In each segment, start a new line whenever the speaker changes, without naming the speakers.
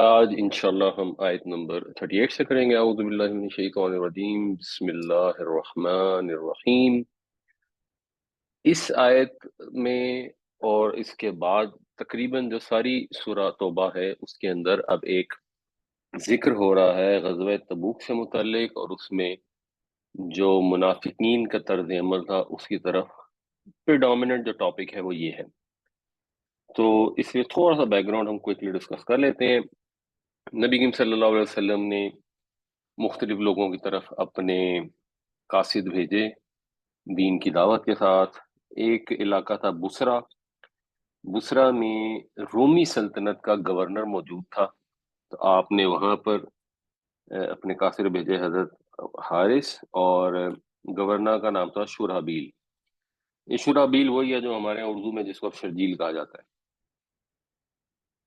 آج انشاءاللہ ہم آیت نمبر 38 سے کریں گے۔ اعوذ باللہ من الشیطان الرجیم، بسم اللہ الرحمن الرحیم۔ اس آیت میں اور اس کے بعد تقریباً جو ساری سورہ توبہ ہے اس کے اندر اب ایک ذکر ہو رہا ہے غزوہ تبوک سے متعلق، اور اس میں جو منافقین کا طرز عمل تھا اس کی طرف پریڈومیننٹ جو ٹاپک ہے وہ یہ ہے۔ تو اس لیے تھوڑا سا بیک گراؤنڈ ہم کوئکلی ڈسکس کر لیتے ہیں۔ نبی کریم صلی اللہ علیہ وسلم نے مختلف لوگوں کی طرف اپنے قاصد بھیجے دین کی دعوت کے ساتھ۔ ایک علاقہ تھا بصرہ۔ بصرہ میں رومی سلطنت کا گورنر موجود تھا، تو آپ نے وہاں پر اپنے قاصد بھیجے حضرت حارث، اور گورنر کا نام تھا شرحبیل۔ یہ شرحبیل وہی ہے جو ہمارے اردو میں جس کو اب شرجیل کہا جاتا ہے۔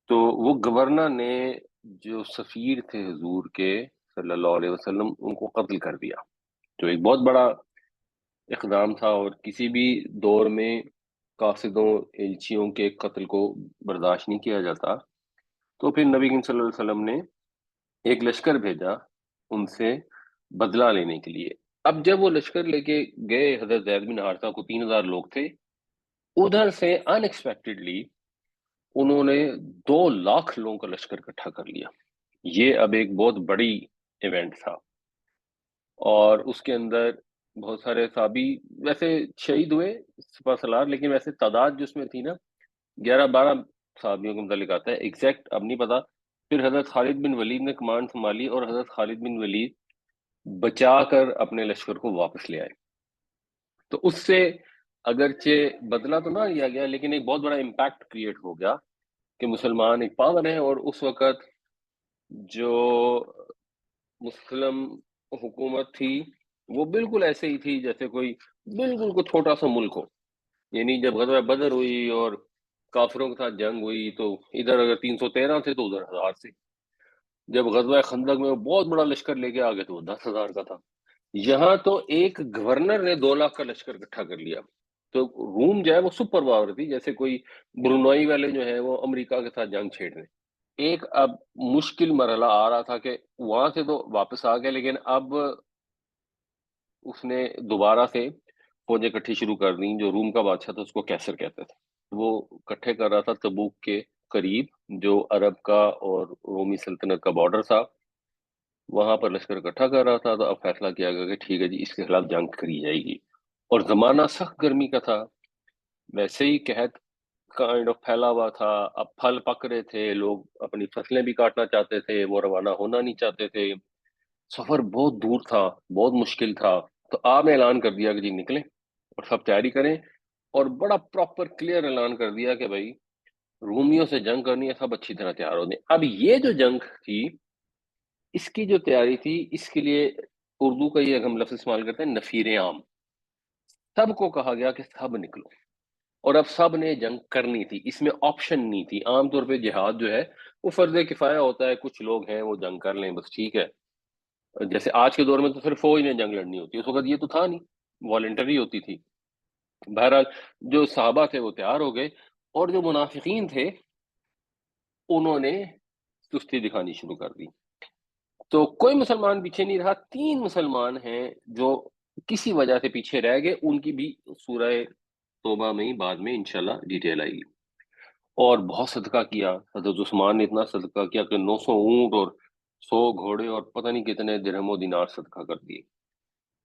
تو وہ گورنر نے جو سفیر تھے حضور کے صلی اللہ علیہ وسلم ان کو قتل کر دیا، جو ایک بہت بڑا اقدام تھا، اور کسی بھی دور میں قاصدوں ایلچیوں کے قتل کو برداشت نہیں کیا جاتا۔ تو پھر نبی کریم صلی اللہ علیہ وسلم نے ایک لشکر بھیجا ان سے بدلہ لینے کے لیے۔ اب جب وہ لشکر لے کے گئے حضرت زید بن حارثہ کو، 3000 لوگ تھے، ادھر سے ان ایکسپیکٹڈلی انہوں نے 2 لاکھ لوگوں کا لشکر اکٹھا کر لیا۔ یہ اب ایک بہت بڑی ایونٹ تھا، اور اس کے اندر بہت سارے صحابی ویسے شہید ہوئے سپہ سالار، لیکن ویسے تعداد جس میں تھی نا 11-12 صحابیوں کے متعلق آتا ہے، ایگزیکٹ اب نہیں پتا۔ پھر حضرت خالد بن ولید نے کمانڈ سنبھالی، اور حضرت خالد بن ولید بچا کر اپنے لشکر کو واپس لے آئے۔ تو اس سے اگرچہ بدلہ تو نہ لیا گیا، لیکن ایک بہت بڑا امپیکٹ کریٹ ہو گیا کہ مسلمان ایک پاور ہیں، اور اس وقت جو مسلم حکومت تھی وہ بالکل ایسے ہی تھی جیسے کوئی بالکل کوئی چھوٹا سا ملک ہو۔ یعنی جب غزوہ بدر ہوئی اور کافروں کے ساتھ جنگ ہوئی تو ادھر اگر 313 تھے تو ادھر 1000 سے، جب غزوہ خندق میں وہ بہت بڑا لشکر لے کے آ گئے تو وہ 10,000 کا تھا۔ یہاں تو ایک گورنر نے 2 لاکھ کا لشکر اکٹھا کر لیا۔ تو روم جو ہے وہ سپر پاور تھی، جیسے کوئی برونائی والے جو ہے وہ امریکہ کے ساتھ جنگ چھیڑ رہے۔ ایک اب مشکل مرحلہ آ رہا تھا کہ وہاں سے تو واپس آ گئے، لیکن اب اس نے دوبارہ سے فوجیں اکٹھی شروع کر دیں۔ جو روم کا بادشاہ تھا اس کو کیسر کہتے تھے، وہ اکٹھے کر رہا تھا تبوک کے قریب جو عرب کا اور رومی سلطنت کا بارڈر تھا، وہاں پر لشکر اکٹھا کر رہا تھا۔ تو اب فیصلہ کیا گیا کہ ٹھیک ہے جی، اس کے خلاف جنگ کری جائے گی، اور زمانہ سخت گرمی کا تھا، ویسے ہی قحط کائنڈ آف پھیلا ہوا تھا۔ اب پھل پک رہے تھے، لوگ اپنی فصلیں بھی کاٹنا چاہتے تھے، وہ روانہ ہونا نہیں چاہتے تھے، سفر بہت دور تھا، بہت مشکل تھا۔ تو آپ نے اعلان کر دیا کہ جی نکلیں اور سب تیاری کریں، اور بڑا پراپر کلیئر اعلان کر دیا کہ بھائی رومیوں سے جنگ کرنی ہے، سب اچھی طرح تیار ہو جائیں۔ اب یہ جو جنگ تھی اس کی جو تیاری تھی، اس کے لیے اردو کا یہ ہم لفظ استعمال کرتے ہیں نفیر عام۔ سب کو کہا گیا کہ سب نکلو، اور اب سب نے جنگ کرنی تھی، اس میں آپشن نہیں تھی۔ عام طور پہ جہاد جو ہے وہ فرض کفایہ ہوتا ہے، کچھ لوگ ہیں وہ جنگ کر لیں بس ٹھیک ہے۔ جیسے آج کے دور میں تو صرف فوج نے جنگ لڑنی ہوتی ہے، اس وقت یہ تو تھا نہیں، والنٹری ہوتی تھی۔ بہرحال جو صحابہ تھے وہ تیار ہو گئے، اور جو منافقین تھے انہوں نے سستی دکھانی شروع کر دی۔ تو کوئی مسلمان پیچھے نہیں رہا۔ 3 مسلمان ہیں جو کسی وجہ سے پیچھے رہ گئے، ان کی بھی سورہ توبہ میں ہی بعد میں انشاءاللہ ڈیٹیل آئے گی۔ اور بہت صدقہ کیا، حضرت عثمان نے اتنا صدقہ کیا کہ 900 اونٹ اور 100 گھوڑے اور پتہ نہیں کتنے درہم و دینار صدقہ کر دیے۔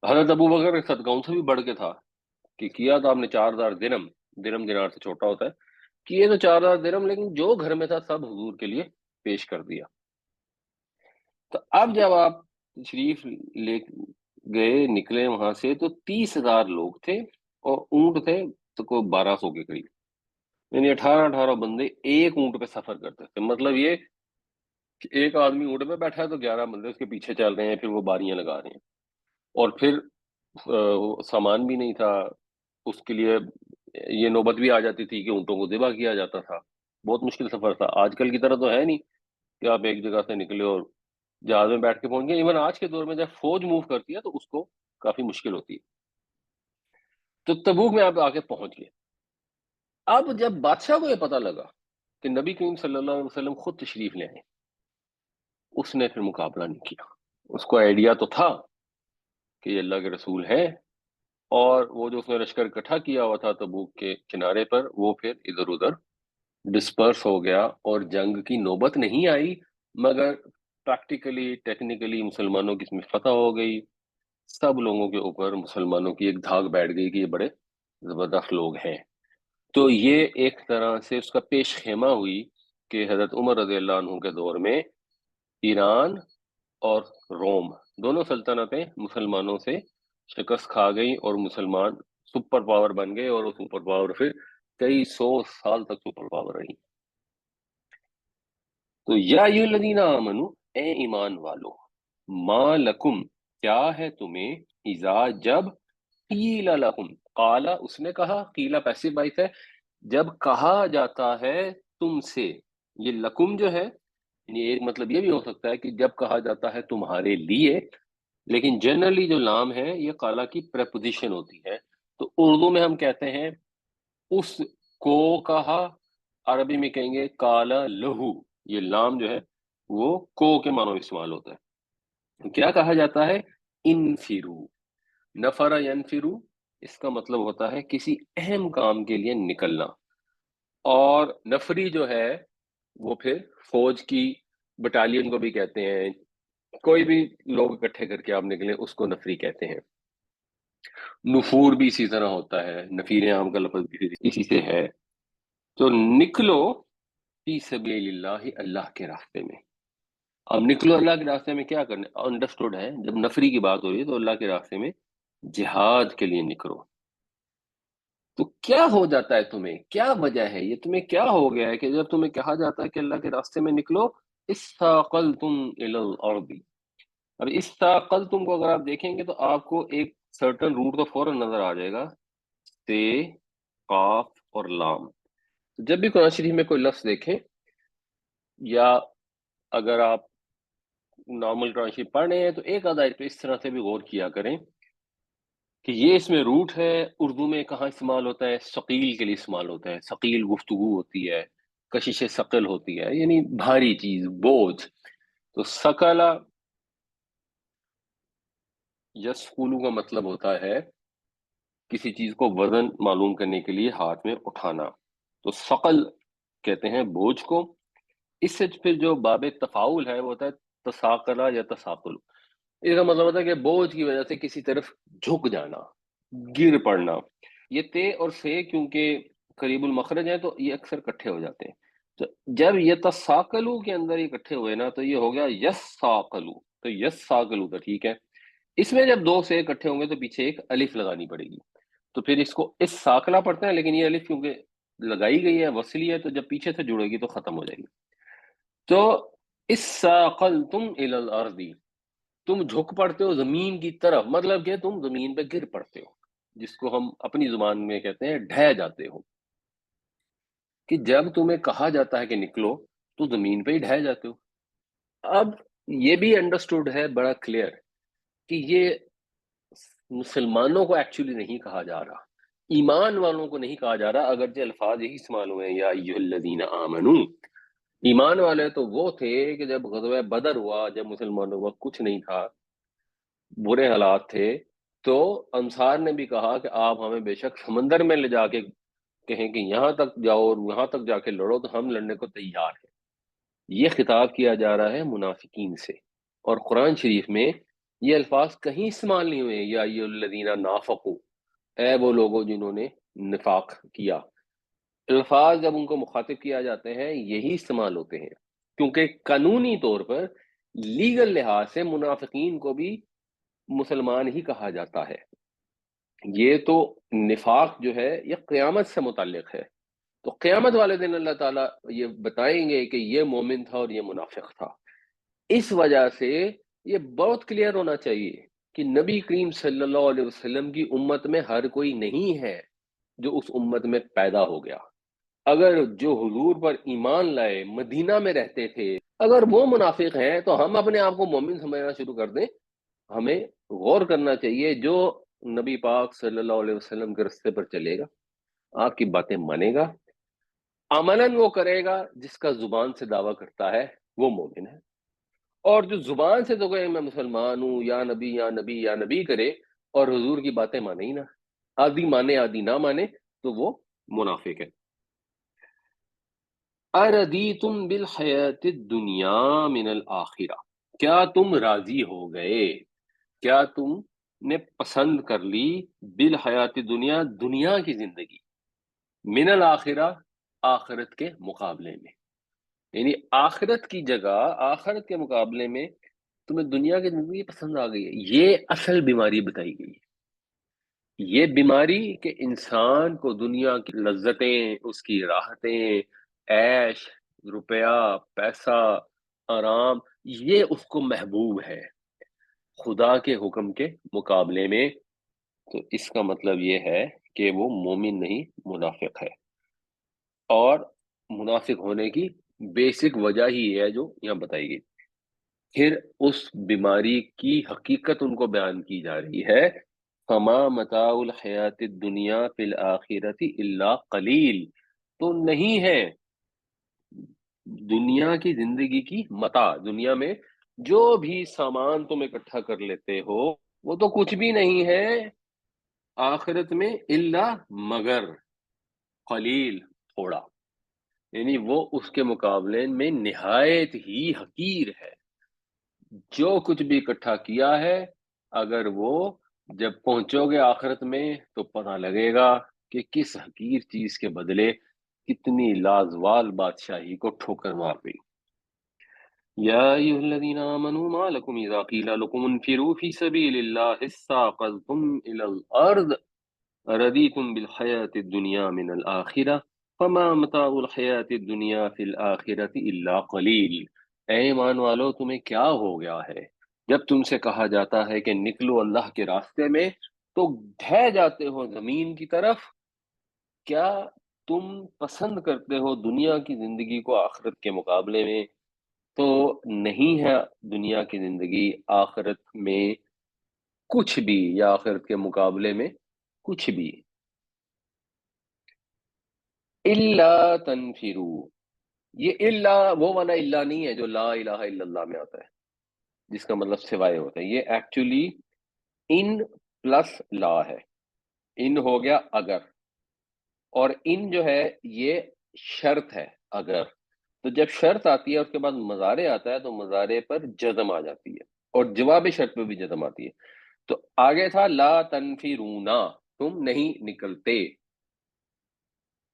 حضرت ابو بکر کا صدقہ ان سے بھی بڑھ کے تھا کہ کیا تو آپ نے 4000 درہم، درہم دینار سے چھوٹا ہوتا ہے، کیے تو 4000 درہم، لیکن جو گھر میں تھا سب حضور کے لیے پیش کر دیا۔ تو اب جب آپ تشریف لے گئے نکلے وہاں سے تو 30,000 لوگ تھے، اور اونٹ تھے تو کوئی 1200 کے قریب، یعنی 18 بندے ایک اونٹ پہ سفر کرتے تھے۔ مطلب یہ کہ ایک آدمی اونٹ پہ بیٹھا ہے تو 11 بندے اس کے پیچھے چل رہے ہیں، پھر وہ باریاں لگا رہے ہیں، اور پھر سامان بھی نہیں تھا اس کے لیے۔ یہ نوبت بھی آ جاتی تھی کہ اونٹوں کو ذبح کیا جاتا تھا۔ بہت مشکل سفر تھا، آج کل کی طرح تو ہے نہیں کہ آپ ایک جگہ سے نکلے اور جہاز میں بیٹھ کے پہنچ گئے۔ ایون آج کے دور میں جب فوج موو کرتی ہے تو اس کو کافی مشکل ہوتی ہے۔ تو تبوک میں آپ آ کے پہنچ گئے۔ اب جب بادشاہ کو یہ پتہ لگا کہ نبی کریم صلی اللہ علیہ وسلم خود تشریف لے آئے، اس نے پھر مقابلہ نہیں کیا. اس کو آئیڈیا تو تھا کہ یہ اللہ کے رسول ہیں، اور وہ جو اس نے لشکر اکٹھا کیا ہوا تھا تبوک کے کنارے پر، وہ پھر ادھر ادھر ڈسپرس ہو گیا اور جنگ کی نوبت نہیں آئی. مگر پریکٹیکلی ٹیکنیکلی مسلمانوں کی اس میں فتح ہو گئی. سب لوگوں کے اوپر مسلمانوں کی ایک دھاگ بیٹھ گئی کہ یہ بڑے زبردست لوگ ہیں. تو یہ ایک طرح سے اس کا پیش خیمہ ہوئی کہ حضرت عمر رضی اللہ عنہ کے دور میں ایران اور روم دونوں سلطنتیں مسلمانوں سے شکست کھا گئی اور مسلمان سپر پاور بن گئے، اور وہ سپر پاور پھر کئی 100 سال تک سپر پاور رہی. تو یا ایھا الذین آمنو، اے ایمان والو، ما لکم، کیا ہے تمہیں، اذا جب، قیل لکم، قالا اس نے کہا، قیلا پیسو وائس ہے، جب کہا جاتا ہے تم سے. یہ لکم جو ہے، یعنی ایک مطلب یہ بھی ہو سکتا ہے کہ جب کہا جاتا ہے تمہارے لیے، لیکن جنرلی جو لام ہے یہ قالا کی پریپوزیشن ہوتی ہے. تو اردو میں ہم کہتے ہیں اس کو کہا، عربی میں کہیں گے کالا لہو. یہ لام جو ہے وہ کو کے معنوں میں استعمال ہوتا ہے. کیا کہا جاتا ہے؟ انفرو. نفر ینفرو، اس کا مطلب ہوتا ہے کسی اہم کام کے لیے نکلنا. اور نفری جو ہے وہ پھر فوج کی بٹالین کو بھی کہتے ہیں. کوئی بھی لوگ اکٹھے کر کے آپ نکلیں اس کو نفری کہتے ہیں. نفور بھی اسی طرح ہوتا ہے، نفیر عام کا لفظ بھی اسی سے ہے. تو نکلو فی سبیل اللہ، اللہ کے راستے میں. اب نکلو اللہ کے راستے میں کیا کرنا، انڈرسٹوڈ ہے. جب نفری کی بات ہو رہی ہے تو اللہ کے راستے میں جہاد کے لیے نکلو. تو کیا ہو جاتا ہے تمہیں، کیا وجہ ہے یہ، تمہیں کیا ہو گیا ہے کہ جب تمہیں کہا جاتا ہے کہ اللہ کے راستے میں نکلو، استاقلتم الی الارض. اب استاقلتم کو اگر آپ دیکھیں گے تو آپ کو ایک سرٹن روٹ تو فوراً نظر آ جائے گا، تے، قاف اور لام. جب بھی قرآن شریف میں کوئی لفظ دیکھیں، یا اگر آپ نارمل قرآن شریف پڑھ رہے ہیں تو ایک آدھ آیت پہ اس طرح سے بھی غور کیا کریں کہ یہ اس میں روٹ ہے. اردو میں کہاں استعمال ہوتا ہے؟ ثقیل کے لیے استعمال ہوتا ہے. ثقیل گفتگو ہوتی ہے، کشش ثقل ہوتی ہے، یعنی بھاری چیز، بوجھ. تو ثقلا یسقلو کا مطلب ہوتا ہے کسی چیز کو وزن معلوم کرنے کے لیے ہاتھ میں اٹھانا. تو ثقل کہتے ہیں بوجھ کو. اس سے پھر جو باب تفاعل ہے وہ ہوتا ہے تساقلا یا تساقل. اس کا مطلب ہوتا ہے کہ بوجھ کی وجہ سے کسی طرف جھک جانا، گر پڑنا. یہ تے اور سے کیونکہ قریب المخرج ہیں تو یہ اکثر اکٹھے ہو جاتے ہیں. تو جب یہ تساقلو کے اندر یہ اکٹھے ہوئے نا تو یہ ہو گیا یس ساقلو. تو یس ساقلو تو ٹھیک ہے. اس میں جب دو سے اکٹھے ہوں گے تو پیچھے ایک الف لگانی پڑے گی. تو پھر اس کو اس ساقلہ پڑھتے ہیں، لیکن یہ الف کیونکہ لگائی گئی ہے، وصلی ہے، تو جب پیچھے سے جڑے گی تو ختم ہو جائے گی. تو اس ساقلتم الی الارض، تم جھک پڑتے ہو زمین کی طرف، مطلب کہ تم زمین پہ گر پڑتے ہو، جس کو ہم اپنی زبان میں کہتے ہیں ڈھہ جاتے ہو. کہ جب تمہیں کہا جاتا ہے کہ نکلو تو زمین پہ ہی ڈھہ جاتے ہو. اب یہ بھی انڈرسٹوڈ ہے بڑا کلیئر کہ یہ مسلمانوں کو ایکچولی نہیں کہا جا رہا، ایمان والوں کو نہیں کہا جا رہا، اگرچہ الفاظ یہی استعمال ہوئے ہیں یا ایھا الذین آمنو. ایمان والے تو وہ تھے کہ جب غزوہ بدر ہوا، جب مسلمانوں کو کچھ نہیں تھا، برے حالات تھے، تو انصار نے بھی کہا کہ آپ ہمیں بے شک سمندر میں لے جا کے کہیں کہ یہاں تک جاؤ اور وہاں تک جا کے لڑو تو ہم لڑنے کو تیار ہیں. یہ خطاب کیا جا رہا ہے منافقین سے. اور قرآن شریف میں یہ الفاظ کہیں استعمال نہیں ہوئے، یا ایھا الذین نافقوا، اے وہ لوگوں جنہوں نے نفاق کیا. الفاظ جب ان کو مخاطب کیا جاتے ہیں یہی استعمال ہوتے ہیں، کیونکہ قانونی طور پر لیگل لحاظ سے منافقین کو بھی مسلمان ہی کہا جاتا ہے. یہ تو نفاق جو ہے یہ قیامت سے متعلق ہے. تو قیامت والے دن اللہ تعالیٰ یہ بتائیں گے کہ یہ مومن تھا اور یہ منافق تھا. اس وجہ سے یہ بہت کلیئر ہونا چاہیے کہ نبی کریم صلی اللہ علیہ وسلم کی امت میں ہر کوئی نہیں ہے جو اس امت میں پیدا ہو گیا. اگر جو حضور پر ایمان لائے، مدینہ میں رہتے تھے، اگر وہ منافق ہیں تو ہم اپنے آپ کو مومن سمجھنا شروع کر دیں. ہمیں غور کرنا چاہیے. جو نبی پاک صلی اللہ علیہ وسلم کے رستے پر چلے گا، آپ کی باتیں مانے گا، عملاً وہ کرے گا جس کا زبان سے دعویٰ کرتا ہے، وہ مومن ہے. اور جو زبان سے تو کہے میں مسلمان ہوں، یا نبی یا نبی یا نبی کرے، اور حضور کی باتیں مانے ہی نہ، آدھی مانے آدھی نہ مانے، تو وہ منافق ہے۔ اردیتم بالحیات الدنیا من الآخرہ، کیا تم راضی ہو گئے، کیا تم نے پسند کر لی بالحیات دنیا، دنیا کی زندگی، من الآخرہ، آخرت کے مقابلے میں، یعنی آخرت کی جگہ، آخرت کے مقابلے میں تمہیں دنیا کی زندگی پسند آ گئی ہے۔ یہ اصل بیماری بتائی گئی ہے، یہ بیماری کہ انسان کو دنیا کی لذتیں، اس کی راحتیں، عیش، روپیہ، پیسہ، آرام، یہ اس کو محبوب ہے خدا کے حکم کے مقابلے میں۔ تو اس کا مطلب یہ ہے کہ وہ مومن نہیں، منافق ہے، اور منافق ہونے کی بیسک وجہ ہی یہ ہے جو یہاں بتائی گئی۔ پھر اس بیماری کی حقیقت ان کو بیان کی جا رہی ہے، فما متاع الحیات الدنیا فی الآخرۃ الا قلیل، تو نہیں ہے دنیا کی زندگی کی متاع، دنیا میں جو بھی سامان تم اکٹھا کر لیتے ہو وہ تو کچھ بھی نہیں ہے آخرت میں، الا مگر قلیل، تھوڑا، یعنی وہ اس کے مقابلے میں نہایت ہی حقیر ہے۔ جو کچھ بھی اکٹھا کیا ہے، اگر وہ جب پہنچو گے آخرت میں تو پتہ لگے گا کہ کس حقیر چیز کے بدلے کتنی لازوال بادشاہی کو ٹھوکر مار گئی۔ یا ایھا الذین آمنوا ما لکم اذا قیل لکم انفروا فی سبیل اللہ اثاقلتم الی الارض رضیتم بالحیاۃ الدنیا من الآخرہ فما متاع الحیاۃ الدنیا فی الآخرۃ الا قلیل۔ اے ایمان والو، تمہیں کیا ہو گیا ہے جب تم سے کہا جاتا ہے کہ نکلو اللہ کے راستے میں تو ڈھہ جاتے ہو زمین کی طرف؟ کیا تم پسند کرتے ہو دنیا کی زندگی کو آخرت کے مقابلے میں؟ تو نہیں ہے دنیا کی زندگی آخرت میں کچھ بھی، یا آخرت کے مقابلے میں کچھ بھی۔ الا تنفروا، یہ الا وہ والا الا نہیں ہے جو لا الہ الا اللہ میں آتا ہے، جس کا مطلب سوائے ہوتا ہے۔ یہ ایکچولی ان پلس لا ہے، ان ہو گیا اگر، اور ان جو ہے یہ شرط ہے اگر۔ تو جب شرط آتی ہے اس کے بعد مضارع آتا ہے تو مضارع پر جزم آ جاتی ہے، اور جواب شرط پہ بھی جزم آتی ہے۔ تو آگے تھا لا تنفرونا، تم نہیں نکلتے،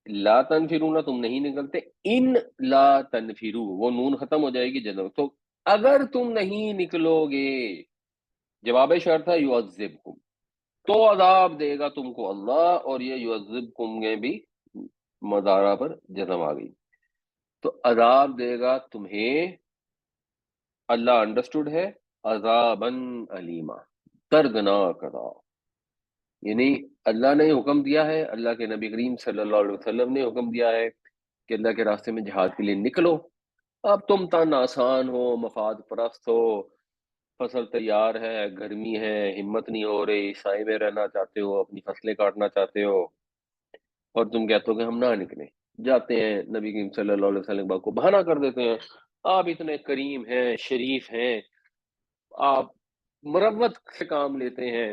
لا تنفرونا تم نہیں نکلتے، ان لا تنفرو وہ نون ختم ہو جائے گی جزم، تو اگر تم نہیں نکلو گے، جواب شرط ہے یعذبکم، تو عذاب دے گا تم کو اللہ، اور یہ یعذبکم میں بھی مضارع پر جزم آ گئی، تو عذاب دے گا تمہیں اللہ، انڈرسٹوڈ ہے، عذاباً علیما، دردناک عذاب، یعنی اللہ نے حکم دیا ہے، اللہ کے نبی کریم صلی اللہ علیہ وسلم نے حکم دیا ہے کہ اللہ کے راستے میں جہاد کے لیے نکلو۔ اب تم تن آسان ہو، مفاد پرست ہو، فصل تیار ہے، گرمی ہے، ہمت نہیں ہو رہی، سائے میں رہنا چاہتے ہو، اپنی فصلیں کاٹنا چاہتے ہو، اور تم کہتے ہو کہ ہم نہ نکلیں، جاتے ہیں نبی کریم صلی اللہ علیہ وسلم کو بہانہ کر دیتے ہیں، آپ اتنے کریم ہیں، شریف ہیں، آپ مروت سے کام لیتے ہیں،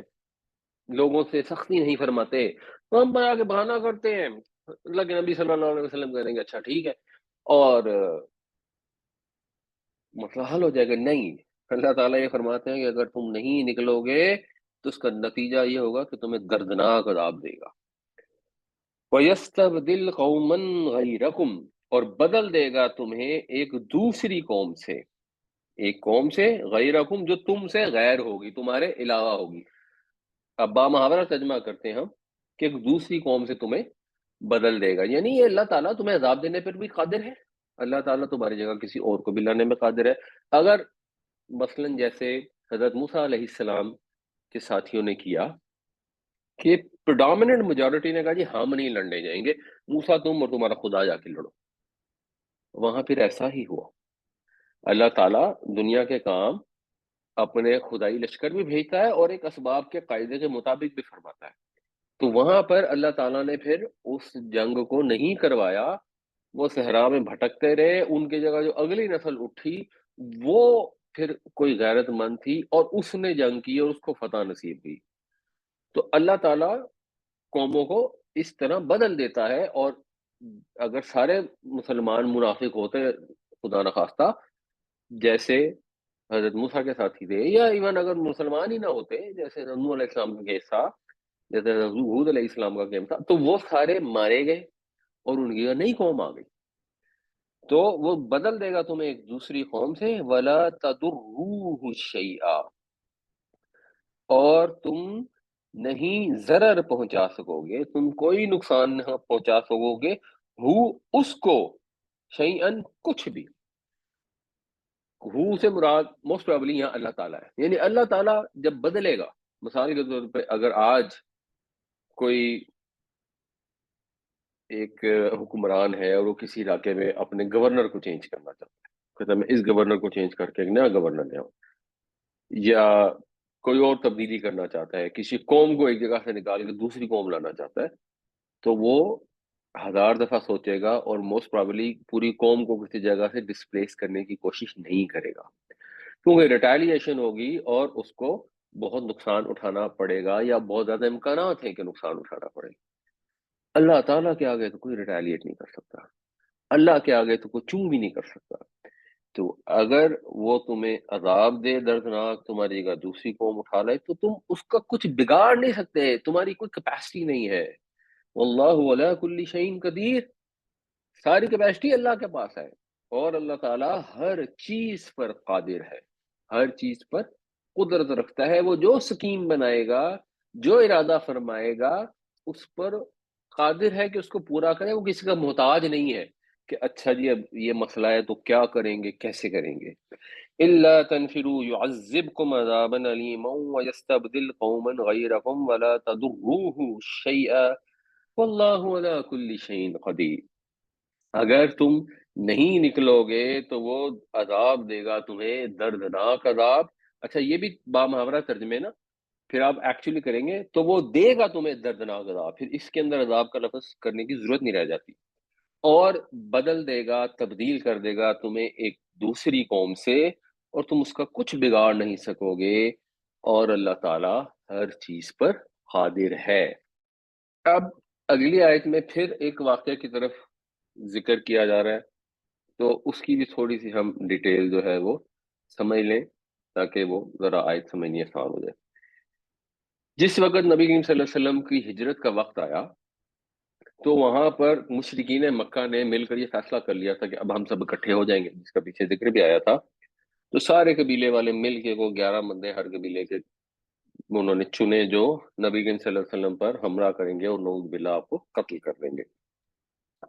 لوگوں سے سختی نہیں فرماتے، تو ہم بنا کے بہانہ کرتے ہیں، اللہ کے نبی صلی اللہ علیہ وسلم کہیں گے اچھا ٹھیک ہے، اور مسئلہ حل ہو جائے گا۔ نہیں، اللہ تعالیٰ یہ فرماتے ہیں کہ اگر تم نہیں نکلو گے تو اس کا نتیجہ یہ ہوگا کہ تمہیں دردناک عذاب دے گا۔ وَيَسْتَبْدِلْ قَوْمًا غَيْرَكُمْ، اور بدل دے گا تمہیں ایک دوسری قوم سے، ایک قوم سے، غیرکم جو تم سے غیر ہوگی، تمہارے علاوہ ہوگی۔ اب با محاورہ ترجمہ کرتے ہیں ہم کہ ایک دوسری قوم سے تمہیں بدل دے گا، یعنی یہ اللہ تعالیٰ تمہیں عذاب دینے پر بھی قادر ہے، اللہ تعالیٰ تمہاری جگہ کسی اور کو بھی لانے میں قادر ہے۔ اگر مثلاً جیسے حضرت موسیٰ علیہ السلام کے ساتھیوں نے کیا کہ پریڈومیننٹ میجورٹی نے کہا جی ہم نہیں لڑنے جائیں گے، موسیٰ تم اور تمہارا خدا جا کے لڑو، وہاں پھر ایسا ہی ہوا۔ اللہ تعالیٰ دنیا کے کام اپنے خدائی لشکر بھی بھیجتا ہے اور ایک اسباب کے قاعدے کے مطابق بھی فرماتا ہے، تو وہاں پر اللہ تعالیٰ نے پھر اس جنگ کو نہیں کروایا، وہ صحرا میں بھٹکتے رہے، ان کی جگہ جو اگلی نسل اٹھی وہ پھر کوئی غیرت مند تھی اور اس نے جنگ کی اور اس کو فتح نصیب ہوئی. تو اللہ تعالیٰ قوموں کو اس طرح بدل دیتا ہے. اور اگر سارے مسلمان منافق ہوتے خدا نخواستہ جیسے حضرت موسیٰ کے ساتھی تھے، یا ایون اگر مسلمان ہی نہ ہوتے جیسے نوح علیہ السلام کا کیس تھا، جیسے ہود علیہ السلام کا کیس تھا، تو وہ سارے مارے گئے اور ان کی نئی قوم آ گئی. تو وہ بدل دے گا تمہیں ایک دوسری قوم سے. وَلَا تَضُرُّوهُ شَيْئًا، اور تم نہیں ضرر پہنچا سکو گے، تم کوئی نقصان نہ پہنچا سکو گے ہو اس کو، شیئن کچھ بھی. ہو سے مراد موسٹ پرابلی یہاں اللہ تعالیٰ ہے. یعنی اللہ تعالیٰ جب بدلے گا، مثال کے طور پہ اگر آج کوئی ایک حکمران ہے اور وہ کسی علاقے میں اپنے گورنر کو چینج کرنا چاہتا ہے، کہتا ہے میں اس گورنر کو چینج کر کے ایک نیا گورنر لے آؤں، یا کوئی اور تبدیلی کرنا چاہتا ہے، کسی قوم کو ایک جگہ سے نکال کے دوسری قوم لانا چاہتا ہے، تو وہ ہزار دفعہ سوچے گا اور موسٹ پرابلی پوری قوم کو کسی جگہ سے ڈسپلیس کرنے کی کوشش نہیں کرے گا، کیونکہ ریٹیلیشن ہوگی اور اس کو بہت نقصان اٹھانا پڑے گا، یا بہت زیادہ امکانات ہیں کہ نقصان اٹھانا پڑے گا. اللہ تعالیٰ کے آگے تو کوئی ریٹیلیٹ نہیں کر سکتا، اللہ کے آگے تو کوئی چوں بھی نہیں کر سکتا. تو اگر وہ تمہیں عذاب دے دردناک، تمہاری جگہ دوسری قوم اٹھا لائے، تو تم اس کا کچھ بگاڑ نہیں سکتے، تمہاری کوئی کیپیسٹی نہیں ہے. واللہ علی کل شیء قدیر، ساری کیپیسٹی اللہ کے پاس ہے، اور اللہ تعالیٰ ہر چیز پر قادر ہے، ہر چیز پر قدرت رکھتا ہے. وہ جو سکیم بنائے گا، جو ارادہ فرمائے گا، اس پر قادر ہے کہ اس کو پورا کرے. وہ کسی کا محتاج نہیں ہے کہ اچھا جی اب یہ مسئلہ ہے تو کیا کریں گے، کیسے کریں گے. الا تنفروا يعذبكم عذابا اليما ويستبدل قوما غيركم ولا تضروه شيئا واللہ علی کل شیء قدیر. اگر تم نہیں نکلو گے تو وہ عذاب دے گا تمہیں، دردناک عذاب. اچھا یہ بھی بامحاورہ ترجمے نا، پھر آپ ایکچولی کریں گے تو وہ دے گا تمہیں دردناک عذاب، پھر اس کے اندر عذاب کا لفظ کرنے کی ضرورت نہیں رہ جاتی. اور بدل دے گا، تبدیل کر دے گا تمہیں ایک دوسری قوم سے، اور تم اس کا کچھ بگاڑ نہیں سکو گے، اور اللہ تعالیٰ ہر چیز پر قادر ہے. اب اگلی آیت میں پھر ایک واقعہ کی طرف ذکر کیا جا رہا ہے، تو اس کی بھی تھوڑی سی ہم ڈیٹیل جو ہے وہ سمجھ لیں تاکہ وہ ذرا آیت سمجھنی آسان ہو جائے. جس وقت نبی کریم صلی اللہ علیہ وسلم کی ہجرت کا وقت آیا تو وہاں پر مشرکین مکہ نے مل کر یہ فیصلہ کر لیا تھا کہ اب ہم سب اکٹھے ہو جائیں گے، جس کا پیچھے ذکر بھی آیا تھا. تو سارے قبیلے والے مل کے، وہ 11 بندے ہر قبیلے کے انہوں نے چنے جو نبی کریم صلی اللہ علیہ وسلم پر حملہ کریں گے اور نعوذ باللہ آپ کو قتل کر دیں گے.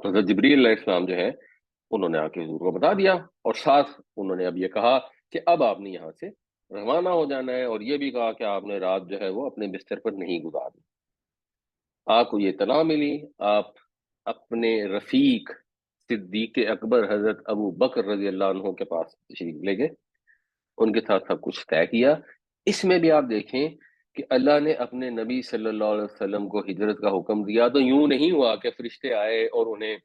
حضرت جبریل علیہ السلام جو ہے انہوں نے آ کے حضور کو بتا دیا، اور ساتھ انہوں نے اب یہ کہا کہ اب آپ نے یہاں سے روانہ ہو جانا ہے، اور یہ بھی کہا کہ آپ نے رات جو ہے وہ اپنے بستر پر نہیں گزارنی. آپ کو یہ اطلاع ملی، آپ اپنے رفیق صدیق اکبر حضرت ابو بکر رضی اللہ عنہ کے پاس تشریف لے گئے، ان کے ساتھ سب کچھ طے کیا. اس میں بھی آپ دیکھیں کہ اللہ نے اپنے نبی صلی اللہ علیہ وسلم کو ہجرت کا حکم دیا تو یوں نہیں ہوا کہ فرشتے آئے اور انہیں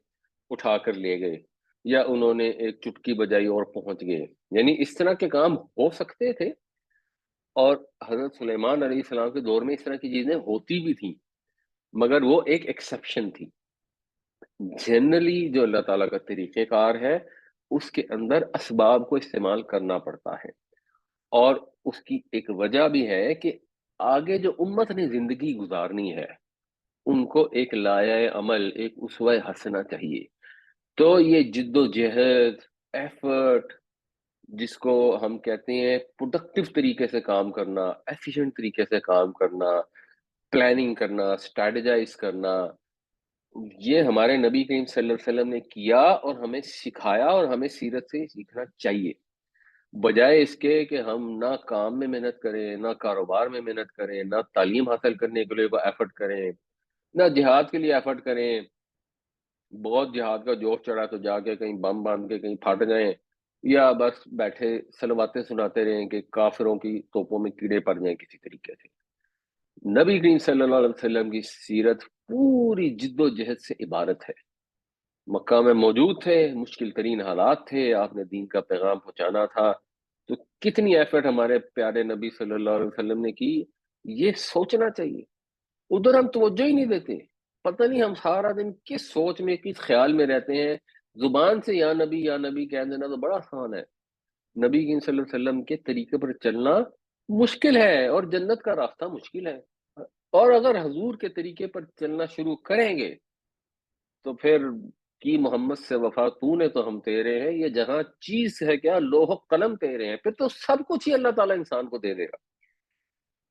اٹھا کر لے گئے، یا انہوں نے ایک چٹکی بجائی اور پہنچ گئے. یعنی اس طرح کے کام ہو سکتے تھے، اور حضرت سلیمان علیہ السلام کے دور میں اس طرح کی چیزیں ہوتی بھی تھیں، مگر وہ ایک ایکسیپشن تھی. جنرلی جو اللہ تعالیٰ کا طریقہ کار ہے اس کے اندر اسباب کو استعمال کرنا پڑتا ہے، اور اس کی ایک وجہ بھی ہے کہ آگے جو امت نے زندگی گزارنی ہے ان کو ایک لایہ عمل، ایک اسوہ حسنہ چاہیے. تو یہ جد و جہد، ایفرٹ، جس کو ہم کہتے ہیں پروڈکٹیو طریقے سے کام کرنا، ایفیشنٹ طریقے سے کام کرنا، پلاننگ کرنا، اسٹریٹجائز کرنا، یہ ہمارے نبی کریم صلی اللہ علیہ وسلم نے کیا اور ہمیں سکھایا، اور ہمیں سیرت سے سیکھنا چاہیے. بجائے اس کے کہ ہم نہ کام میں محنت کریں، نہ کاروبار میں محنت کریں، نہ تعلیم حاصل کرنے کے لیے ایفرٹ کریں، نہ جہاد کے لیے ایفرٹ کریں. بہت جہاد کا جوش چڑھا تو جا کے کہیں بم باندھ کے کہیں پھٹ جائیں، یا بس بیٹھے سلواتیں سناتے رہیں کہ کافروں کی توپوں میں کیڑے پڑ جائیں کسی طریقے سے. نبی کریم صلی اللہ علیہ وسلم کی سیرت پوری جد و جہد سے عبارت ہے. مکہ میں موجود تھے، مشکل ترین حالات تھے، آپ نے دین کا پیغام پہنچانا تھا، تو کتنی ایفرٹ ہمارے پیارے نبی صلی اللہ علیہ وسلم نے کی، یہ سوچنا چاہیے۔ ادھر ہم توجہ ہی نہیں دیتے، پتہ نہیں ہم سارا دن کس سوچ میں، کس خیال میں رہتے ہیں۔ زبان سے یا نبی کہہ دینا تو بڑا آسان ہے، نبی کریم صلی اللہ علیہ وسلم کے طریقے پر چلنا مشکل ہے، اور جنت کا راستہ مشکل ہے۔ اور اگر حضور کے طریقے پر چلنا شروع کریں گے تو پھر کی محمد سے وفا تو نے تو ہم تیرے ہیں، یہ جہاں چیز ہے کیا، لوح و قلم تیرے ہیں، پھر تو سب کچھ ہی اللہ تعالیٰ انسان کو دے دے گا۔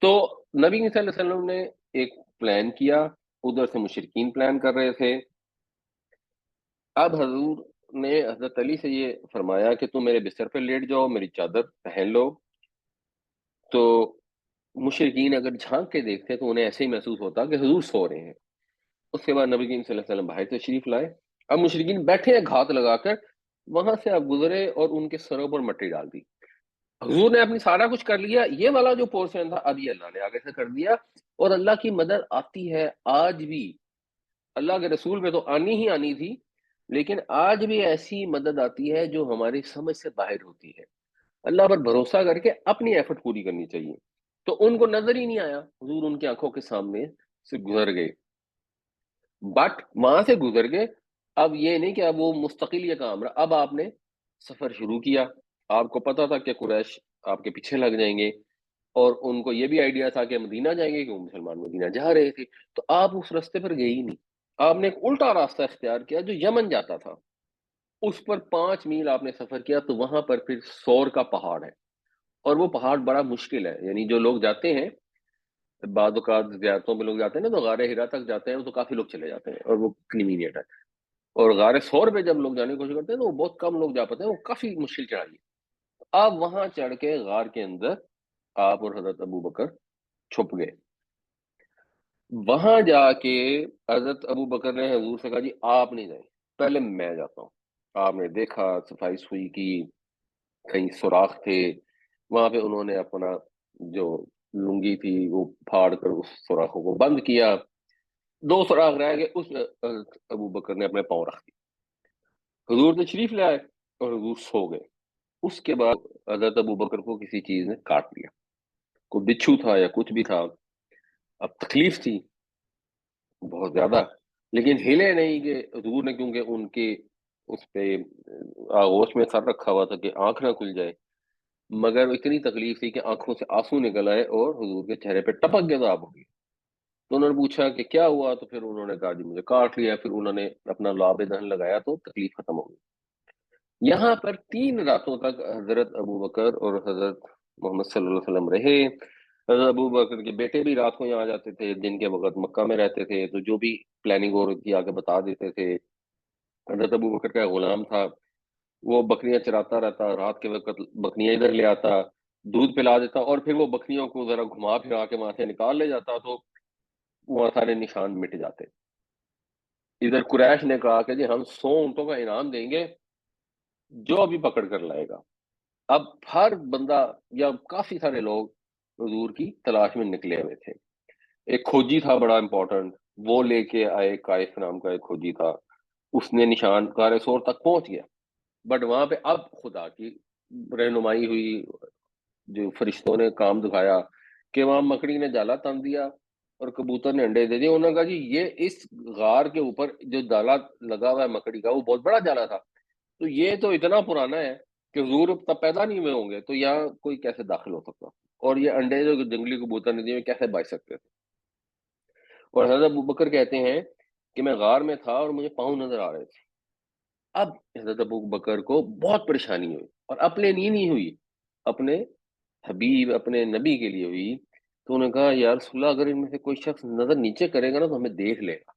تو نبی صلی اللہ علیہ وسلم نے ایک پلان کیا، ادھر سے مشرکین پلان کر رہے تھے۔ اب حضور نے حضرت علی سے یہ فرمایا کہ تم میرے بستر پہ لیٹ جاؤ، میری چادر پہن لو۔ تو مشرکین اگر جھانک کے دیکھتے تو انہیں ایسے ہی محسوس ہوتا کہ حضور سو رہے ہیں۔ اس کے بعد نبی کریم صلی اللہ علیہ وسلم باہر تشریف لائے۔ اب مشرکین بیٹھے ہیں گھات لگا کر، وہاں سے اب گزرے اور ان کے سروں پر مٹی ڈال دی۔ حضور نے اپنی سارا کچھ کر لیا، یہ والا جو پورشن تھا اب یہ اللہ نے آگے سے کر دیا۔ اور اللہ کی مدد آتی ہے آج بھی، اللہ کے رسول پہ تو آنی ہی آنی تھی، لیکن آج بھی ایسی مدد آتی ہے جو ہماری سمجھ سے باہر ہوتی ہے۔ اللہ پر بھروسہ کر کے اپنی ایفرٹ پوری کرنی چاہیے۔ تو ان کو نظر ہی نہیں آیا، حضور ان کی آنکھوں کے سامنے سے گزر گئے، بٹ وہاں سے گزر گئے۔ اب یہ نہیں کہ اب وہ مستقل یہ کام رہا، اب آپ نے سفر شروع کیا۔ آپ کو پتا تھا کہ قریش آپ کے پیچھے لگ جائیں گے، اور ان کو یہ بھی آئیڈیا تھا کہ مدینہ جائیں گے، کہ وہ مسلمان مدینہ جا رہے تھے۔ تو آپ اس راستے پر گئے ہی نہیں، آپ نے ایک الٹا راستہ اختیار کیا جو یمن جاتا تھا۔ اس پر 5 میل آپ نے سفر کیا، تو وہاں پر پھر سور کا پہاڑ ہے، اور وہ پہاڑ بڑا مشکل ہے۔ یعنی جو لوگ جاتے ہیں، بعض اوقات زیارتوں پہ لوگ جاتے ہیں نا، تو غار ہرا تک جاتے ہیں تو کافی لوگ چلے جاتے ہیں، اور وہ کنوینئنٹ ہے۔ اور غار سور پہ جب لوگ جانے کی کوشش کرتے ہیں تو وہ بہت کم لوگ جا پاتے ہیں، وہ کافی مشکل چڑھائی ہے۔ آپ وہاں چڑھ کے غار کے اندر آپ اور حضرت ابو بکر چھپ گئے۔ وہاں جا کے حضرت ابو بکر نے حضور سے کہا جی آپ نہیں جائیں، پہلے میں جاتا ہوں۔ آپ نے دیکھا، صفائی سوئی کی، کہیں سوراخ تھے، وہاں پہ انہوں نے اپنا جو لنگی تھی وہ پھاڑ کر اس سوراخوں کو بند کیا۔ 2 سوراخ رہ گئے، اس حضرت ابو بکر نے اپنے پاؤں رکھ دیے، حضور تشریف لے آئے اور حضور سو گئے۔ اس کے بعد حضرت ابو بکر کو کسی چیز نے کاٹ لیا، کوئی بچھو تھا یا کچھ بھی تھا۔ اب تکلیف تھی بہت زیادہ، لیکن ہلے نہیں، کہ حضور نے کیونکہ ان کے اس پہ آغوش میں سر رکھا ہوا تھا کہ آنکھ نہ کھل جائے، مگر اتنی تکلیف تھی کہ آنکھوں سے آنسو نکل آئے اور حضور کے چہرے پہ ٹپک کے عذاب ہو گئی۔ تو انہوں نے پوچھا کہ کیا ہوا، تو پھر انہوں نے کہا جی مجھے کاٹ لیا۔ پھر انہوں نے اپنا لعاب دہن لگایا تو تکلیف ختم ہو گئی۔ یہاں پر 3 راتوں تک حضرت ابو بکر اور حضرت محمد صلی اللہ علیہ وسلم رہے۔ حضرت ابو بکر کے بیٹے بھی رات کو یہاں جاتے تھے، دن کے وقت مکہ میں رہتے تھے، تو جو بھی پلاننگ ہو رہی تھی آ کے بتا دیتے تھے۔ حضرت ابو بکر کا غلام تھا، وہ بکریاں چراتا رہتا، رات کے وقت بکریاں ادھر لے آتا، دودھ پلا دیتا، اور پھر وہ بکریوں کو ذرا گھما پھرا کے وہاں سے نکال لے جاتا، تو وہاں سارے نشان مٹ جاتے۔ ادھر قریش نے کہا کہ جی ہم 100 اونٹوں کا انعام دیں گے جو ابھی پکڑ کر لائے گا۔ اب ہر بندہ یا کافی سارے لوگ حضور کی تلاش میں نکلے ہوئے تھے۔ ایک کھوجی تھا بڑا امپورٹنٹ، وہ لے کے آئے، قائف نام کا ایک کھوجی تھا، اس نے نشان غار سور تک پہنچ گیا۔ بٹ وہاں پہ اب خدا کی رہنمائی ہوئی، جو فرشتوں نے کام دکھایا کہ وہاں مکڑی نے جالا تن دیا اور کبوتر نے انڈے دے دیے۔ انہوں نے کہا جی یہ اس غار کے اوپر جو جالا لگا ہوا ہے مکڑی کا، وہ بہت بڑا جالا تھا، تو یہ تو اتنا پرانا ہے کہ حضور اب تب پیدا نہیں ہوئے ہوں گے، تو یہاں کوئی کیسے داخل ہو سکتا، اور یہ انڈے جو جنگلی کبوتر نے دیے کیسے بچ سکتے تھے۔ اور حضرت ابوبکر کہتے ہیں کہ میں غار میں تھا اور مجھے پاؤں نظر آ رہے تھے۔ اب حضرت ابوبکر کو بہت پریشانی ہوئی، اور اپنے لیے نہیں ہوئی، اپنے حبیب، اپنے نبی کے لیے ہوئی۔ تو انہوں نے کہا یا رسول اللہ اگر ان میں سے کوئی شخص نظر نیچے کرے گا نا تو ہمیں دیکھ لے گا۔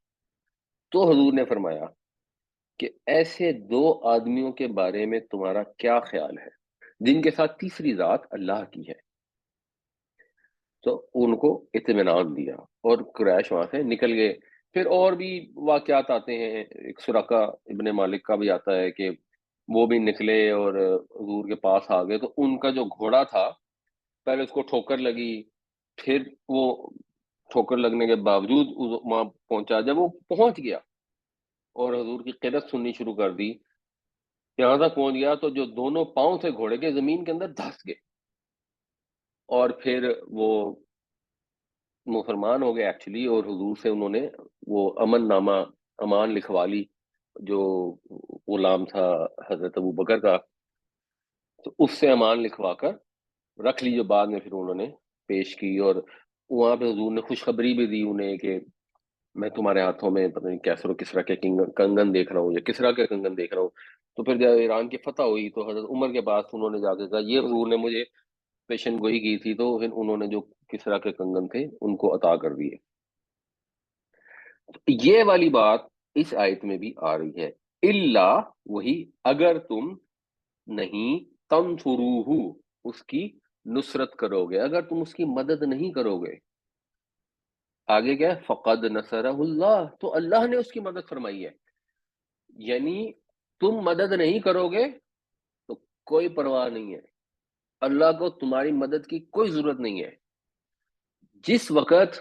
تو حضور نے فرمایا کہ ایسے 2 آدمیوں کے بارے میں تمہارا کیا خیال ہے جن کے ساتھ تیسری ذات اللہ کی ہے؟ تو ان کو اطمینان دیا، اور قریش وہاں سے نکل گئے۔ پھر اور بھی واقعات آتے ہیں، ایک سراقہ ابن مالک کا بھی آتا ہے کہ وہ بھی نکلے اور حضور کے پاس آ گئے، تو ان کا جو گھوڑا تھا پہلے اس کو ٹھوکر لگی، پھر وہ ٹھوکر لگنے کے باوجود وہاں پہنچا۔ جب وہ پہنچ گیا اور حضور کی قرت سننی شروع کر دی، یہاں تک پہنچ گیا تو جو دونوں پاؤں تھے گھوڑے کے زمین کے اندر دھس گئے، اور پھر وہ مسلمان ہو گئے ایکچولی، اور حضور سے انہوں نے وہ امن نامہ، امان لکھوا لی، جو غلام تھا حضرت ابو بکر کا، تو اس سے امان لکھوا کر رکھ لی، جو بعد میں پھر انہوں نے پیش کی۔ اور وہاں پہ حضور نے خوشخبری بھی دی انہیں کہ میں تمہارے ہاتھوں میں پتہ نہیں کیسر و کسرا کے کنگن دیکھ رہا ہوں، یا کسرا کے کنگن دیکھ رہا ہوں۔ تو پھر جب ایران کی فتح ہوئی تو حضرت عمر کے پاس انہوں نے جا کے کہا یہ حضور نے مجھے پیشن گوئی کی تھی، تو پھر انہوں نے جو کسرا کے کنگن تھے ان کو عطا کر دیے۔ یہ والی بات اس آیت میں بھی آ رہی ہے، اللہ وہی اگر تم نہیں تنصروہ اس کی نصرت کرو گے، اگر تم اس کی مدد نہیں کرو گے، آگے کیا ہے فقد نصرہ اللہ، تو اللہ نے اس کی مدد فرمائی ہے۔ یعنی تم مدد نہیں کرو گے تو کوئی پرواہ نہیں ہے، اللہ کو تمہاری مدد کی کوئی ضرورت نہیں ہے۔ جس وقت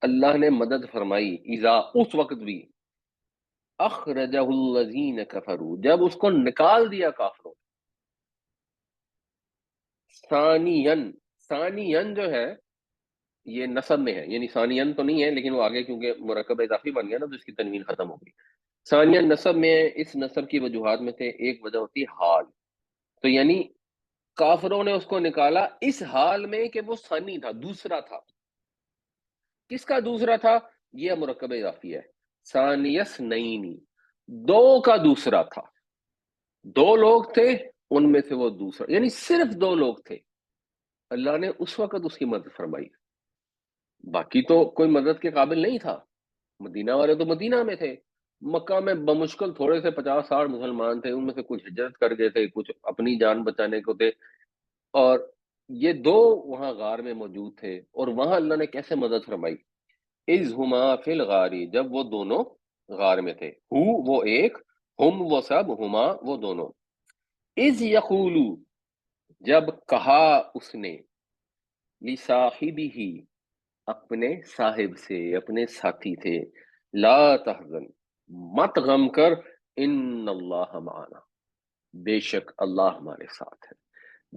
اللہ نے مدد فرمائی، اذا اس وقت بھی اخرجہ الذین کفروا جب اس کو نکال دیا کافروں، ثانین، ثانین جو ہے یہ نصب میں ہے، یعنی ثانین تو نہیں ہے لیکن وہ آگے کیونکہ مرکب اضافی بن گیا نا تو اس کی تنوین ختم ہو گئی۔ ثانین نصب میں ہے، اس نصب کی وجوہات میں سے ایک وجہ ہوتی ہے حال، تو یعنی کافروں نے اس کو نکالا اس حال میں کہ وہ ثانی تھا، دوسرا تھا۔ کس کا دوسرا تھا؟ یہ مرکب اضافی ہے، ثانیس نئینی، دو کا دوسرا تھا، دو لوگ تھے ان میں سے وہ دوسرا، یعنی صرف دو لوگ تھے، اللہ نے اس وقت اس کی مدد فرمائی، باقی تو کوئی مدد کے قابل نہیں تھا۔ مدینہ والے تو مدینہ میں تھے، مکہ میں بمشکل تھوڑے سے 50-60 مسلمان تھے، ان میں سے کچھ ہجرت کر گئے تھے، کچھ اپنی جان بچانے کو تھے، اور یہ دو وہاں غار میں موجود تھے، اور وہاں اللہ نے کیسے مدد فرمائی؟ اذ ہما فی الغاری جب وہ دونوں غار میں تھے، ہو وہ ایک، ہم وہ سب، ہما وہ دونوں، اذ یقولو جب کہا اس نے، لصاحبہ اپنے صاحب سے، اپنے ساتھی تھے، لا تحزن مت غم کر، ان اللہ معنا بے شک اللہ ہمارے ساتھ ہے۔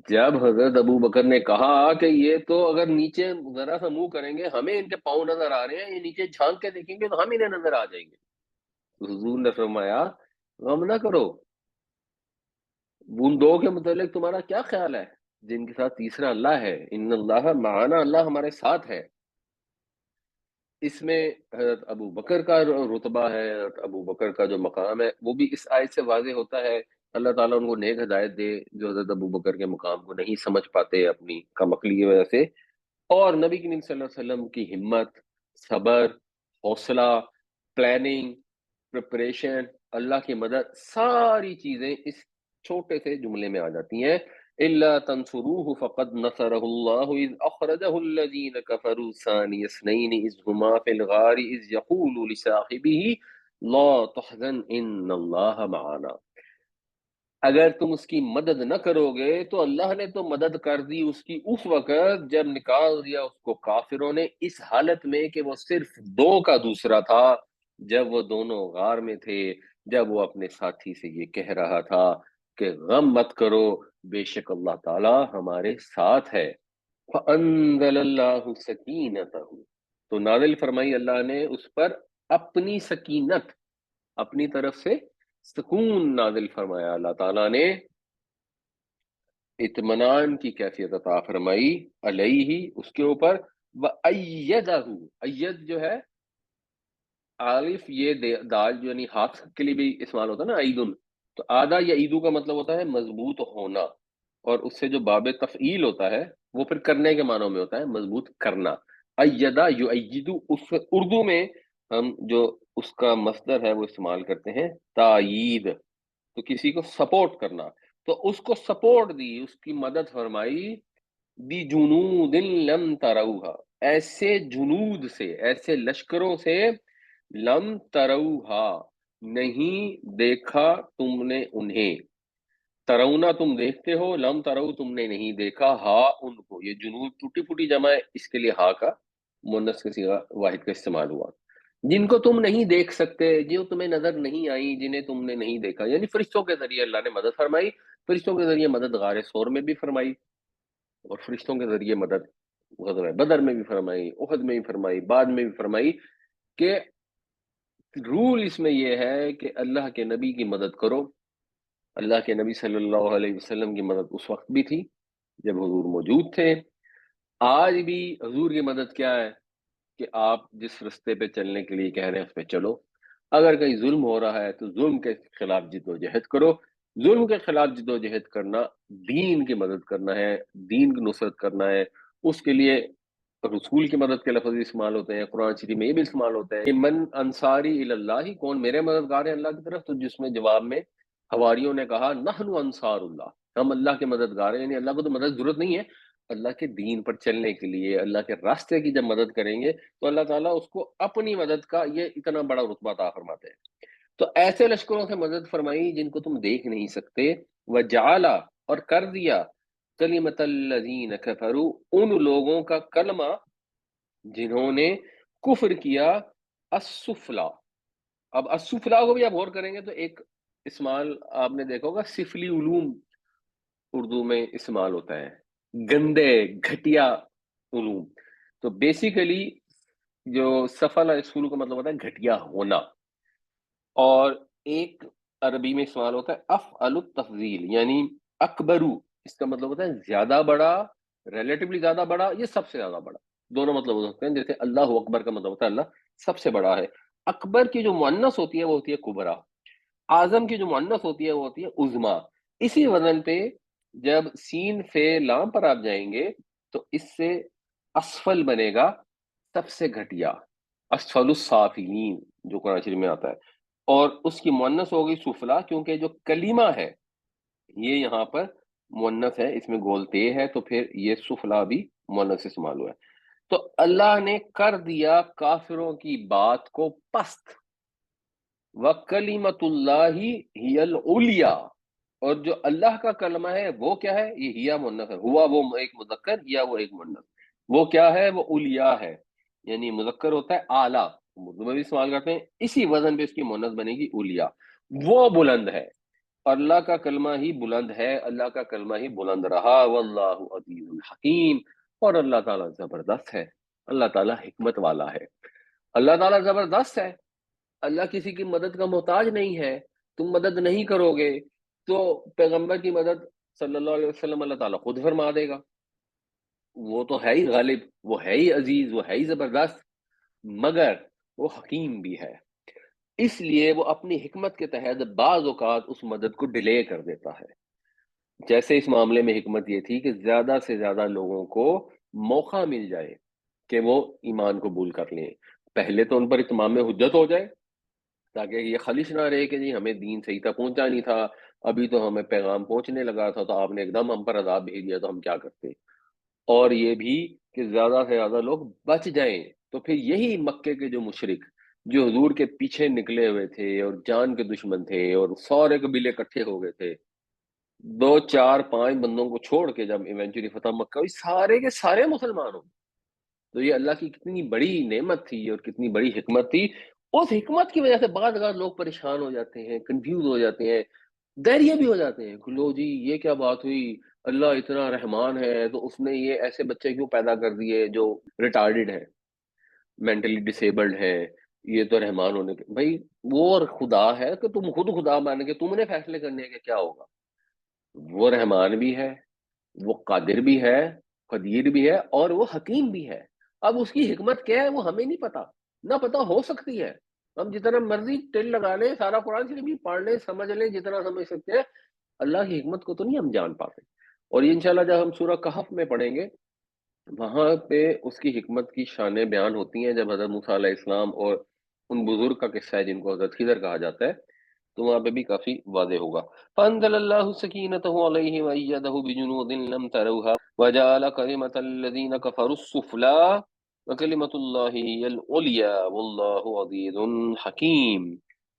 جب حضرت ابو بکر نے کہا کہ یہ تو اگر نیچے ذرا سا منہ کریں گے ہمیں ان کے پاؤں نظر آ رہے ہیں، یہ نیچے جھانک کے دیکھیں گے تو ہم انہیں نظر آ جائیں گے، تو حضور نے فرمایا غم نہ کرو، ان دو کے متعلق تمہارا کیا خیال ہے جن کے ساتھ تیسرا اللہ ہے، ان اللہ معنا اللہ ہمارے ساتھ ہے۔ اس میں حضرت ابو بکر کا رتبہ ہے، حضرت ابو بکر کا جو مقام ہے وہ بھی اس آیت سے واضح ہوتا ہے۔ اللہ تعالیٰ ان کو نیک ہدایت دے جو حضرت ابو بکر کے مقام کو نہیں سمجھ پاتے اپنی کم عقلی کی وجہ سے، اور نبی کریم صلی اللہ علیہ وسلم کی ہمت، صبر، حوصلہ، پلاننگ، پریپریشن، اللہ کی مدد، ساری چیزیں اس چھوٹے سے جملے میں آ جاتی ہیں۔ إلا تنصروه فقد نصره الله إذ أخرجه الذين كفروا ثاني اثنين إذ هما في الغار إذ يقول لصاحبه لا تحزن إن الله معنا، اگر تم اس کی مدد نہ کرو گے تو اللہ نے تو مدد کر دی اس کی اس وقت جب نکال دیا اس کو کافروں نے، اس حالت میں کہ وہ صرف دو کا دوسرا تھا، جب وہ دونوں غار میں تھے، جب وہ اپنے ساتھی سے یہ کہہ رہا تھا کہ غم مت کرو بے شک اللہ تعالی ہمارے ساتھ ہے۔ فَأَنزَلَ اللَّهُ سَكِينَتَهُ تو نازل فرمائی اللہ نے اس پر اپنی سکینت، اپنی طرف سے سکون نازل فرمایا، اللہ تعالیٰ نے اطمینان کی کیفیت عطا فرمائی علیہ اس کے اوپر، وَأَيَّدَهُ اید جو ہے الف یہ دال جو یعنی ہاتھ کے لیے بھی استعمال ہوتا ہے نا، عیدن، تو آدھا یا عیدو کا مطلب ہوتا ہے مضبوط ہونا، اور اس سے جو باب تفعیل ہوتا ہے وہ پھر کرنے کے معنوں میں ہوتا ہے مضبوط کرنا۔ ایدہ یؤیدو، اس اردو میں ہم جو اس کا مصدر ہے وہ استعمال کرتے ہیں تائید، تو کسی کو سپورٹ کرنا، تو اس کو سپورٹ دی، اس کی مدد فرمائی، بجنود لم تروها ایسے جنود سے، ایسے لشکروں سے، لم تروہا نہیں دیکھا تم نے انہیں، ترونا تم دیکھتے ہو، لم ترو تم نے نہیں دیکھا، ہا ان کو، یہ جنود ٹوٹی پھوٹی جمع ہے اس کے لیے ہا کا مؤنث کا صیغہ واحد کا استعمال ہوا، جن کو تم نہیں دیکھ سکتے، جو تمہیں نظر نہیں آئی، جنہیں تم نے نہیں دیکھا، یعنی فرشتوں کے ذریعے اللہ نے مدد فرمائی، فرشتوں کے ذریعے مدد غار ثور میں بھی فرمائی، اور فرشتوں کے ذریعے مدد غزوہ بدر میں بھی فرمائی، احد میں بھی فرمائی، بعد میں بھی فرمائی، کہ رول اس میں یہ ہے کہ اللہ کے نبی کی مدد کرو۔ اللہ کے نبی صلی اللہ علیہ وسلم کی مدد اس وقت بھی تھی جب حضور موجود تھے، آج بھی حضور کی مدد کیا ہے کہ آپ جس رستے پہ چلنے کے لیے کہہ رہے ہیں اس پہ چلو۔ اگر کہیں ظلم ہو رہا ہے تو ظلم کے خلاف جد و جہد کرو۔ ظلم کے خلاف جد و جہد کرنا دین کی مدد کرنا ہے، دین کی نصرت کرنا ہے۔ اس کے لیے رسول کی مدد کے لفظ بھی استعمال ہوتے ہیں، قرآن شریف میں یہ بھی استعمال ہوتے ہیں کہ من انصاری اللہ، کون میرے مددگار ہیں اللہ کی طرف؟ تو جس میں جواب میں حواریوں نے کہا نحن انصار اللہ، ہم اللہ کے مددگار ہیں، یعنی اللہ کو تو مدد ضرورت نہیں ہے، اللہ کے دین پر چلنے کے لیے اللہ کے راستے کی جب مدد کریں گے تو اللہ تعالیٰ اس کو اپنی مدد کا یہ اتنا بڑا رتبہ عطا فرماتے ہیں۔ تو ایسے لشکروں سے مدد فرمائی جن کو تم دیکھ نہیں سکتے، وجعلا، اور کر دیا، کلمۃ الذین کفروا، ان لوگوں کا کلمہ جنہوں نے کفر کیا، السفلا۔ اب السفلا کو بھی آپ غور کریں گے تو ایک استعمال آپ نے دیکھا ہوگا، سفلی علوم اردو میں استعمال ہوتا ہے، گندے گھٹیا علوم۔ تو بیسیکلی جو سفلا اسکول کا مطلب ہوتا ہے گھٹیا ہونا، اور ایک عربی میں استعمال ہوتا ہے افعل التفضیل، یعنی اکبرو، اس کا مطلب ہوتا ہے زیادہ بڑا، ریلیٹیولی زیادہ بڑا، یہ سب سے زیادہ بڑا، دونوں مطلب ہو سکتے ہیں۔ جیسے اللہ اکبر کا مطلب ہوتا ہے اللہ سب سے بڑا ہے، اکبر کی جو مؤنث ہوتی ہے وہ ہوتی ہے کبرا، اعظم کی جو مؤنث ہوتی ہے وہ ہوتی ہے عظما۔ اسی وزن پہ جب سین فے لام پر آپ جائیں گے تو اس سے اسفل بنے گا سب سے گھٹیا، اسفل السافلین جو قرآن شریف میں آتا ہے، اور اس کی مؤنث ہو گئی سفلا، کیونکہ جو کلمہ ہے یہ یہاں پر مؤنث ہے، اس میں گولتے ہے، تو پھر یہ سفلا بھی مؤنث استعمال ہوا ہے۔ تو اللہ نے کر دیا کافروں کی بات کو پست، وَكَلِمَةُ اللَّهِ هِيَ الْعُلْيَا، اور جو اللہ کا کلمہ ہے وہ کیا ہے؟ یہ ہیا مؤنث ہے، ہوا وہ ایک مذکر، یا وہ ایک مؤنث، وہ کیا ہے؟ وہ علیا ہے، یعنی مذکر ہوتا ہے اعلیٰ، اردو میں بھی استعمال کرتے ہیں، اسی وزن پہ اس کی مؤنث بنے گی علیا، وہ بلند ہے، اللہ کا کلمہ ہی بلند ہے، اللہ کا کلمہ ہی بلند رہا، واللہ عزیز الحکیم، اور اللہ تعالیٰ زبردست ہے، اللہ تعالیٰ حکمت والا ہے، اللہ تعالیٰ زبردست ہے، اللہ کسی کی مدد کا محتاج نہیں ہے۔ تم مدد نہیں کرو گے تو پیغمبر کی مدد صلی اللہ علیہ وسلم اللہ تعالیٰ خود فرما دے گا، وہ تو ہے ہی غالب، وہ ہے ہی عزیز، وہ ہے ہی زبردست، مگر وہ حکیم بھی ہے، اس لیے وہ اپنی حکمت کے تحت بعض اوقات اس مدد کو ڈیلے کر دیتا ہے۔ جیسے اس معاملے میں حکمت یہ تھی کہ زیادہ سے زیادہ لوگوں کو موقع مل جائے کہ وہ ایمان قبول کر لیں، پہلے تو ان پر اتمام حجت ہو جائے، تاکہ یہ خلش نہ رہے کہ جی ہمیں دین صحیح تک پہنچا نہیں تھا، ابھی تو ہمیں پیغام پہنچنے لگا تھا تو آپ نے ایک دم ہم پر عذاب بھیج دیا تو ہم کیا کرتے، اور یہ بھی کہ زیادہ سے زیادہ لوگ بچ جائیں۔ تو پھر یہی مکے کے جو مشرک جو حضور کے پیچھے نکلے ہوئے تھے اور جان کے دشمن تھے اور سارے قبیلے اکٹھے ہو گئے تھے، دو چار پانچ بندوں کو چھوڑ کے جب ایونچولی فتح مکہ ہوئی سارے کے سارے مسلمان ہو، تو یہ اللہ کی کتنی بڑی نعمت تھی اور کتنی بڑی حکمت تھی۔ اس حکمت کی وجہ سے بعض اوقات لوگ پریشان ہو جاتے ہیں، کنفیوز ہو جاتے ہیں، دہریے بھی ہو جاتے ہیں کہ لو جی یہ کیا بات ہوئی، اللہ اتنا رحمان ہے تو اس نے یہ ایسے بچے کیوں پیدا کر دیے جو ریٹارڈڈ ہیں، مینٹلی ڈسیبلڈ ہے، یہ تو رحمان ہونے کے بھائی وہ اور خدا ہے کہ تم خود خدا مان کے تم نے فیصلے کرنے کے کیا ہوگا؟ وہ رحمان بھی ہے، وہ قادر بھی ہے، قدیر بھی ہے، اور وہ حکیم بھی ہے۔ اب اس کی حکمت کیا ہے وہ ہمیں نہیں پتا، نہ پتا ہو سکتی ہے، ہم جتنا مرضی ٹل لگا لیں، سارا قرآن شریف بھی پڑھ لیں، سمجھ لیں جتنا سمجھ سکتے ہیں، اللہ کی حکمت کو تو نہیں ہم جان پاتے۔ اور یہ انشاءاللہ جب ہم سورہ کہف میں پڑھیں گے وہاں پہ اس کی حکمت کی شانیں بیان ہوتی ہیں، جب حضرت موسیٰ علیہ السلام اور ان بزرگ کا قصہ ہے جن کو حضرت خضر کہا جاتا ہے، تو وہاں پہ بھی کافی واضح ہوگا۔ فَأَنزَلَ اللَّهُ سَكِينَتَهُ عَلَيْهِ وَأَيَّدَهُ بِجُنُودٍ لَّمْ تَرَوْهَا وَجَعَلَ كَلِمَةَ الَّذِينَ كَفَرُوا السُّفْلَىٰ وَكَلِمَةُ اللَّهِ هِيَ الْعُلْيَا وَاللَّهُ عَزِيزٌ حَكِيمٌ۔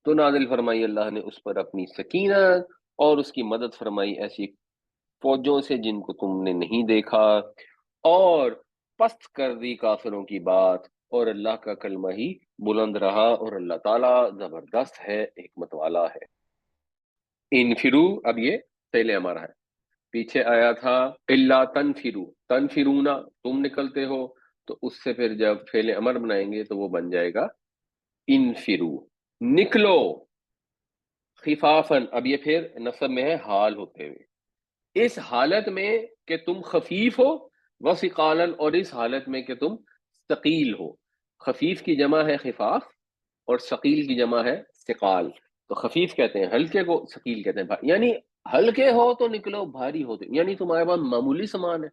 تو نازل فرمائی اللہ نے اس پر اپنی سکینت اور اس کی مدد فرمائی ایسی فوجوں سے جن کو تم نے نہیں دیکھا، اور پست کر دی کافروں کی بات، اور اللہ کا کلمہ ہی بلند رہا، اور اللہ تعالیٰ زبردست ہے، حکمت والا ہے۔ انفرو، اب یہ فعل امر ہے، پیچھے آیا تھا الا تنفرو، تنفرونا تم نکلتے ہو، تو اس سے پھر جب فعل امر بنائیں گے تو وہ بن جائے گا انفرو، نکلو، خفافن، اب یہ پھر نصب میں ہے حال ہوتے ہوئے، اس حالت میں کہ تم خفیف ہو، وثقالن، اور اس حالت میں کہ تم ثقیل ہو۔ خفیف کی جمع ہے خفاف، اور ثقیل کی جمع ہے ثقال۔ تو خفیف کہتے ہیں ہلکے کو، ثقیل کہتے ہیں بھاری، یعنی ہلکے ہو تو نکلو، بھاری ہو تو، یعنی تمہارے پاس معمولی سامان ہے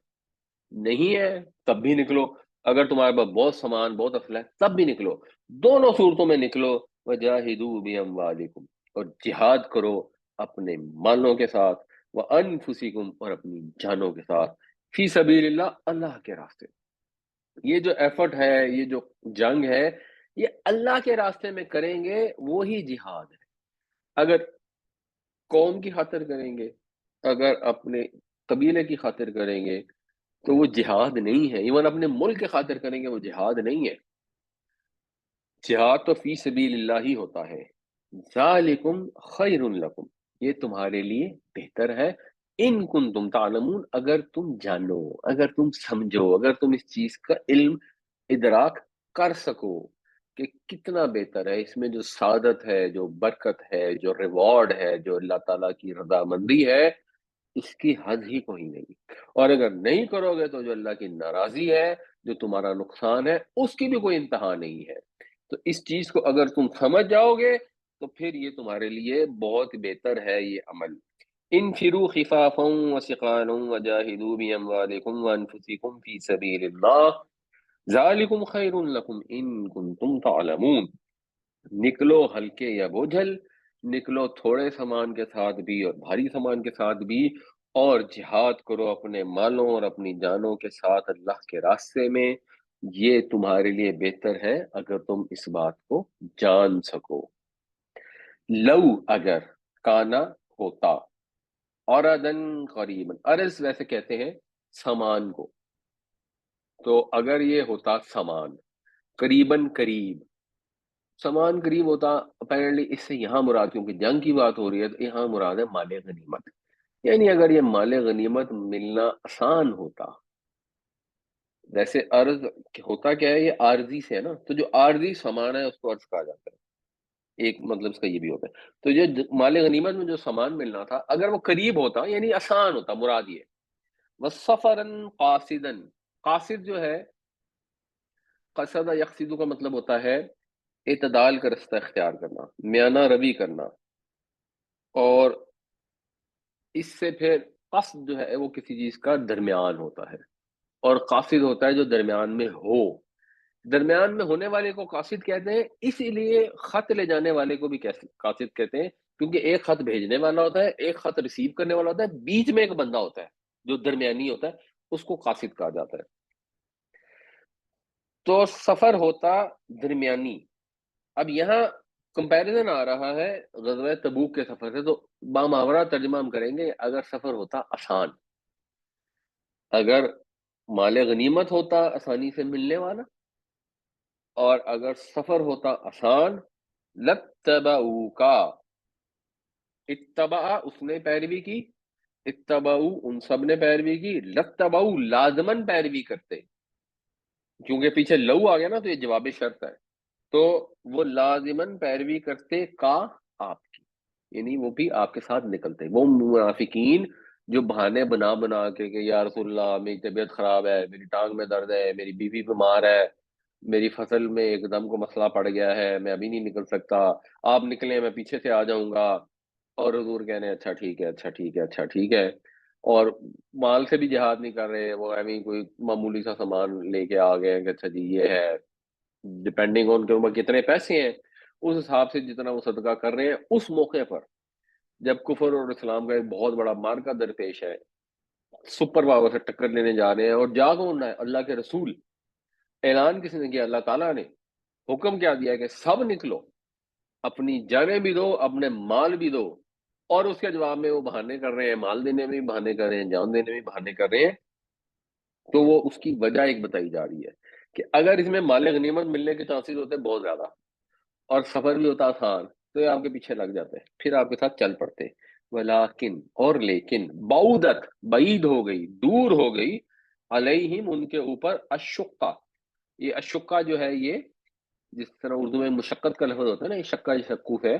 نہیں ہے تب بھی نکلو، اگر تمہارے پاس بہت سامان، بہت اسلحہ ہے تب بھی نکلو، دونوں صورتوں میں نکلو۔ وجاہدوا باموالکم، اور جہاد کرو اپنے مالوں کے ساتھ، وانفسکم، اور اپنی جانوں کے ساتھ، فی سبیل اللہ، اللہ کے راستے۔ یہ جو ایفرٹ ہے، یہ جو جنگ ہے، یہ اللہ کے راستے میں کریں گے وہی جہاد ہے۔ اگر قوم کی خاطر کریں گے، اگر اپنے قبیلے کی خاطر کریں گے تو وہ جہاد نہیں ہے، ایون اپنے ملک کے خاطر کریں گے وہ جہاد نہیں ہے۔ جہاد تو فی سبیل اللہ ہی ہوتا ہے۔ ذالکم خیر لکم، یہ تمہارے لیے بہتر ہے، ان کنتم تعلمون، اگر تم جانو، اگر تم سمجھو، اگر تم اس چیز کا علم ادراک کر سکو کہ کتنا بہتر ہے، اس میں جو سعادت ہے، جو برکت ہے، جو ریوارڈ ہے، جو اللہ تعالیٰ کی رضامندی ہے، اس کی حد ہی کوئی نہیں۔ اور اگر نہیں کرو گے تو جو اللہ کی ناراضی ہے، جو تمہارا نقصان ہے، اس کی بھی کوئی انتہا نہیں ہے۔ تو اس چیز کو اگر تم سمجھ جاؤ گے تو پھر یہ تمہارے لیے بہت بہتر ہے یہ عمل۔ انفروا خفافا وثقالا وجاہدوا باموالکم وانفسکم فی سبیل اللہ ذالکم خیر لکم ان کنتم تعلمون، نکلو ہلکے یا بوجھل، نکلو تھوڑے سامان کے ساتھ بھی اور بھاری سامان کے ساتھ بھی، اور جہاد کرو اپنے مالوں اور اپنی جانوں کے ساتھ اللہ کے راستے میں، یہ تمہارے لیے بہتر ہے اگر تم اس بات کو جان سکو۔ لو، اگر، کانا، ہوتا، اوردن قریباً، ارز ویسے کہتے ہیں سامان کو، تو اگر یہ ہوتا سامان، قریباً قریب، سامان قریب ہوتا، اپیرنٹلی اس سے یہاں مراد، کیونکہ جنگ کی بات ہو رہی ہے تو یہاں مراد ہے مال غنیمت، یعنی اگر یہ مال غنیمت ملنا آسان ہوتا۔ ویسے عرض ہوتا کیا ہے، یہ عارضی سے ہے نا، تو جو عارضی سامان ہے اس کو عرض کہا جاتا ہے، ایک مطلب اس کا یہ بھی ہوتا ہے۔ تو یہ مال غنیمت میں جو سامان ملنا تھا اگر وہ قریب ہوتا یعنی آسان ہوتا، مراد یہ۔ وَسَفَرًا قَاصِدًا، قاصد جو ہے، قصد یقصد کا مطلب ہوتا ہے اعتدال کا رستہ اختیار کرنا، میانہ روی کرنا، اور اس سے پھر قصد جو ہے وہ کسی چیز کا درمیان ہوتا ہے، اور قاصد ہوتا ہے جو درمیان میں ہو۔ درمیان میں ہونے والے کو قاصد کہتے ہیں، اسی لیے خط لے جانے والے کو بھی قاصد کہتے ہیں، کیونکہ ایک خط بھیجنے والا ہوتا ہے، ایک خط ریسیو کرنے والا ہوتا ہے، بیچ میں ایک بندہ ہوتا ہے جو درمیانی ہوتا ہے، اس کو قاصد کہا جاتا ہے۔ تو سفر ہوتا درمیانی۔ اب یہاں کمپیریزن آ رہا ہے غزوہ تبوک کے سفر سے، تو باماورہ ترجمہ ہم کریں گے، اگر سفر ہوتا آسان، اگر مال غنیمت ہوتا آسانی سے ملنے والا، اور اگر سفر ہوتا آسان، لَاتَّبَعُوكَ، اتبع اس نے پیروی کی، اتبعو ان سب نے پیروی کی، لَاتَّبَعُو لازمن پیروی کرتے، کیونکہ پیچھے لو آ گیا نا تو یہ جواب شرط ہے، تو وہ لازمن پیروی کرتے کا آپ کی، یعنی وہ بھی آپ کے ساتھ نکلتے۔ وہ منافقین جو بہانے بنا بنا کے کہ یا رسول اللہ میری طبیعت خراب ہے، میری ٹانگ میں درد ہے، میری بیوی بیمار ہے، میری فصل میں ایک دم کو مسئلہ پڑ گیا ہے، میں ابھی نہیں نکل سکتا، آپ نکلیں میں پیچھے سے آ جاؤں گا، اور حضور کہنے اچھا ٹھیک ہے، اچھا ٹھیک ہے، اچھا ٹھیک ہے، اور مال سے بھی جہاد نہیں کر رہے، وہ ایویں کوئی معمولی سا سامان لے کے آ گئے کہ اچھا جی یہ ہے، ڈپینڈنگ آن کے اوپر کتنے پیسے ہیں اس حساب سے جتنا وہ صدقہ کر رہے ہیں، اس موقع پر جب کفر اور اسلام کا ایک بہت بڑا مارکا درپیش ہے، سپر پاور سے ٹکر لینے جا رہے ہیں، اور جا کون رہا ہے؟ اللہ کے رسول۔ اعلان کس نے کیا؟ اللہ تعالیٰ نے۔ حکم کیا دیا کہ سب نکلو، اپنی جانیں بھی دو، اپنے مال بھی دو، اور اس کے جواب میں وہ بہانے کر رہے ہیں، مال دینے میں بھی بہانے کر رہے ہیں، جان دینے میں بھی بہانے کر رہے ہیں، تو وہ اس کی وجہ ایک بتائی جا رہی ہے کہ اگر اس میں مال غنیمت ملنے کے چانسز ہوتے ہیں بہت زیادہ، اور سفر بھی ہوتا آسان، تو یہ آپ کے پیچھے لگ جاتے ہیں، پھر آپ کے ساتھ چل پڑتے۔ ولیکن، اور لیکن، بعودت، بعید ہو گئی، دور ہو گئی، علیہم، ان کے اوپر، الشقہ، یہ الشقہ جو ہے، یہ جس طرح اردو میں مشقت کا لفظ ہوتا ہے نا، یہ شقہ شکوف ہے،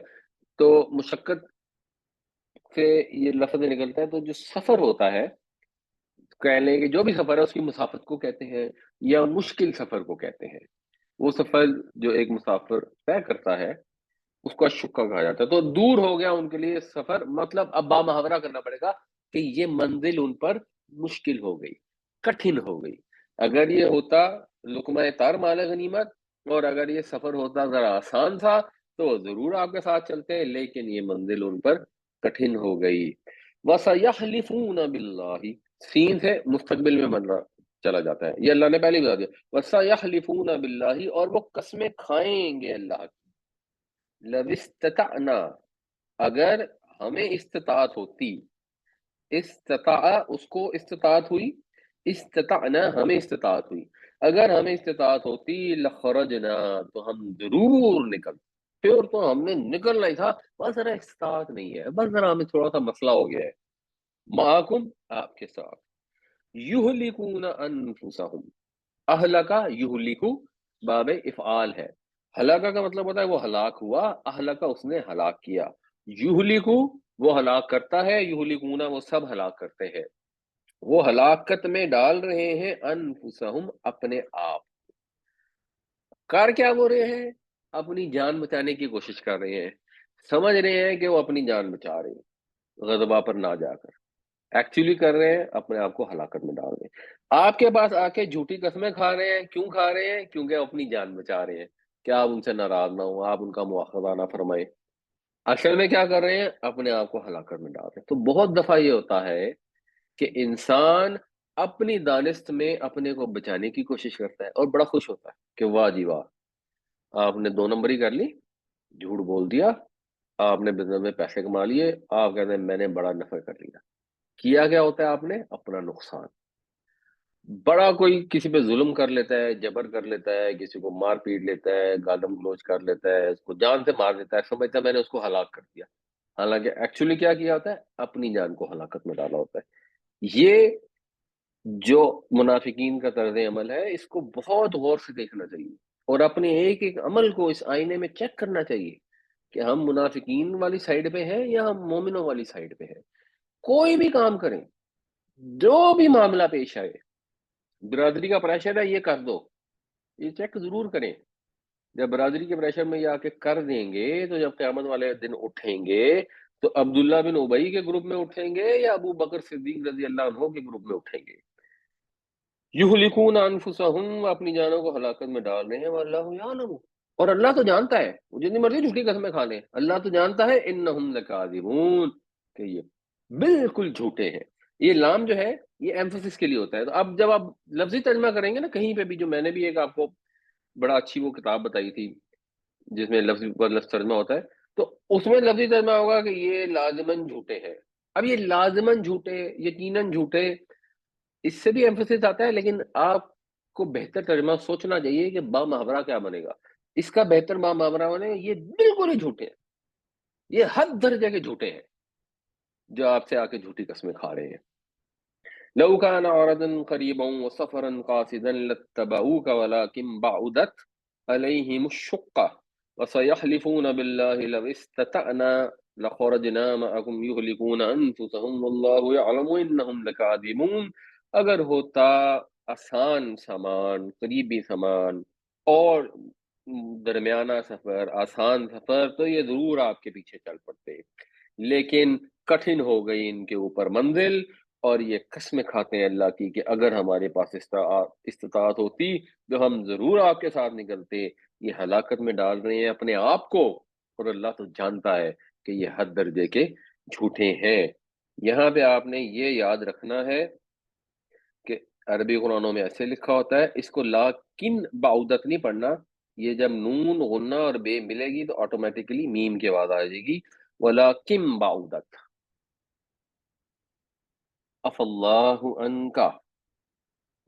تو مشقت سے یہ لفظ نکلتا ہے، تو جو سفر ہوتا ہے، کہہ لیں کہ جو بھی سفر ہے اس کی مسافت کو کہتے ہیں، یا مشکل سفر کو کہتے ہیں۔ وہ سفر جو ایک مسافر طے کرتا ہے اس کو اشکا کہا جاتا ہے۔ تو دور ہو گیا ان کے لیے سفر، مطلب اب با محاورہ کرنا پڑے گا کہ یہ منزل ان پر مشکل ہو گئی، کٹھن ہو گئی۔ اگر یہ ہوتا لقمہ تر مال غنیمت، اور اگر یہ سفر ہوتا ذرا آسان تھا تو وہ ضرور آپ کے ساتھ چلتے، لیکن یہ منزل ان پر کٹھن ہو گئی۔ وَسَيَحْلِفُونَ بِاللَّهِ، سین سے مستقبل میں بن رہا چلا جاتا ہے، یہ اللہ نے پہلے بتا دیا۔ وَسَيَحْلِفُونَ بِاللَّهِ، اور وہ قسمیں کھائیں گے اللہ کی، لَوِ اسْتَطَعْنَا، اگر ہمیں استطاعت ہوتی، استطاع اس کو استطاعت ہوئی، استطعنا ہمیں استطاعت ہوئی، اگر ہمیں استطاعت ہوتی، لخرجنا، تو ہم ضرور نکل، پھر تو ہم نے نکلنا ہی تھا، بس ذرا استطاعت نہیں ہے، بس ذرا ہمیں تھوڑا سا مسئلہ ہو گیا ہے، معاکم، آپ کے ساتھ، یہلکون انفسہم، اہلکا یہلکو باب افعال ہے، ہلاکا کا مطلب ہوتا ہے وہ ہلاک ہوا، اہلکا اس نے ہلاک کیا، یہلکو وہ ہلاک کرتا ہے، یہلکونا وہ سب ہلاک کرتے ہیں، وہ ہلاکت میں ڈال رہے ہیں، انفسہم اپنے آپ، کار کیا ہو رہے ہیں، اپنی جان بچانے کی کوشش کر رہے ہیں، سمجھ رہے ہیں کہ وہ اپنی جان بچا رہے ہیں غضبہ پر نہ جا کر، ایکچولی کر رہے ہیں اپنے آپ کو ہلاکت میں ڈال رہے ہیں، آپ کے پاس آ کے جھوٹی قسمیں کھا رہے ہیں، کیوں کھا رہے ہیں؟ کیونکہ اپنی جان بچا رہے ہیں کہ آپ ان سے ناراض نہ ہوں، آپ ان کا مواخذہ نہ فرمائیں، اصل میں کیا کر رہے ہیں؟ اپنے آپ کو ہلاکت میں ڈال رہے ہیں۔ تو بہت دفعہ یہ ہوتا ہے کہ انسان اپنی دانست میں اپنے کو بچانے کی کوشش کرتا ہے اور بڑا خوش ہوتا ہے کہ واہ جی واہ، آپ نے دو نمبری کر لی، جھوٹ بول دیا، آپ نے بزنس میں پیسے کما لیے، آپ کہتے ہیں میں نے بڑا نفع کر لیا، کیا کیا ہوتا ہے آپ نے؟ اپنا نقصان، بڑا کوئی کسی پہ ظلم کر لیتا ہے، جبر کر لیتا ہے، کسی کو مار پیٹ لیتا ہے، گالم گلوچ کر لیتا ہے، اس کو جان سے مار دیتا ہے، سمجھتا ہے میں نے اس کو ہلاک کر دیا، حالانکہ ایکچولی کیا کیا ہوتا ہے؟ اپنی جان کو ہلاکت میں ڈالا ہوتا ہے۔ یہ جو منافقین کا طرز عمل ہے، اس کو بہت غور سے دیکھنا چاہیے، اور اپنے ایک ایک عمل کو اس آئینے میں چیک کرنا چاہیے کہ ہم منافقین والی سائڈ پہ ہیں یا ہم مومنوں والی سائڈ پہ ہیں۔ کوئی بھی کام کریں، جو بھی معاملہ پیش آئے، برادری کا پریشر ہے یہ کر دو، یہ چیک ضرور کریں۔ جب برادری کے پریشر میں یہ آ کے کر دیں گے تو جب قیامت والے دن اٹھیں گے تو عبداللہ بن ابئی کے گروپ میں اٹھیں گے یا ابو بکر صدیق رضی اللہ عنہ کے گروپ میں اٹھیں گے؟ یہلکون انفسہم، اپنی جانوں کو ہلاکت میں ڈال رہے ہیں، واللہ یعلم، اور اللہ تو جانتا ہے، وہ جتنی مرضی جھوٹی قسمیں کھا لیں، اللہ تو جانتا ہے، انہم لکاذبون، کہ یہ بالکل جھوٹے ہیں۔ یہ لام جو ہے یہ ایمفسس کے لیے ہوتا ہے، تو اب جب آپ لفظی ترجمہ کریں گے نا کہیں پہ بھی، جو میں نے بھی ایک آپ کو بڑا اچھی وہ کتاب بتائی تھی جس میں لفظ پر لفظ ترجمہ ہوتا ہے، تو اس میں لفظی ترجمہ ہوگا کہ یہ لازماً جھوٹے ہیں۔ اب یہ لازماً جھوٹے، یقیناً جھوٹے، اس سے بھی ایمفسس آتا ہے، لیکن آپ کو بہتر ترجمہ سوچنا چاہیے کہ با محاورہ کیا بنے گا۔ اس کا بہتر با محاورہ بنے گا یہ بالکل ہی جھوٹے ہیں، یہ حد درجے کے جھوٹے ہیں جو آپ سے آ کے جھوٹی قسمیں کھا رہے ہیں۔ لو كان عرضا قريبا وسفرا قاصدا لاتبعوك ولكن بعدت عليهم الشقة وسيحلفون بالله لو استطعنا لخرجنا معكم يهلكون أنفسهم والله يعلم إنهم لكاذبون، اگر ہوتا آسان سامان، قریبی سامان اور درمیانہ سفر، آسان سفر، تو یہ ضرور آپ کے پیچھے چل پڑتے، لیکن کٹھن ہو گئی ان کے اوپر منزل، اور یہ قسمیں کھاتے ہیں اللہ کی کہ اگر ہمارے پاس استطاعت ہوتی تو ہم ضرور آپ کے ساتھ نکلتے، یہ ہلاکت میں ڈال رہے ہیں اپنے آپ کو، اور اللہ تو جانتا ہے کہ یہ حد درجے کے جھوٹے ہیں۔ یہاں پہ آپ نے یہ یاد رکھنا ہے کہ عربی قرآنوں میں ایسے لکھا ہوتا ہے، اس کو لاکن بعودت نہیں پڑھنا، یہ جب نون غنہ اور بے ملے گی تو آٹومیٹکلی میم کی آواز آ جائے گی، وَلَكِن بعودت اف اللہ عنکا،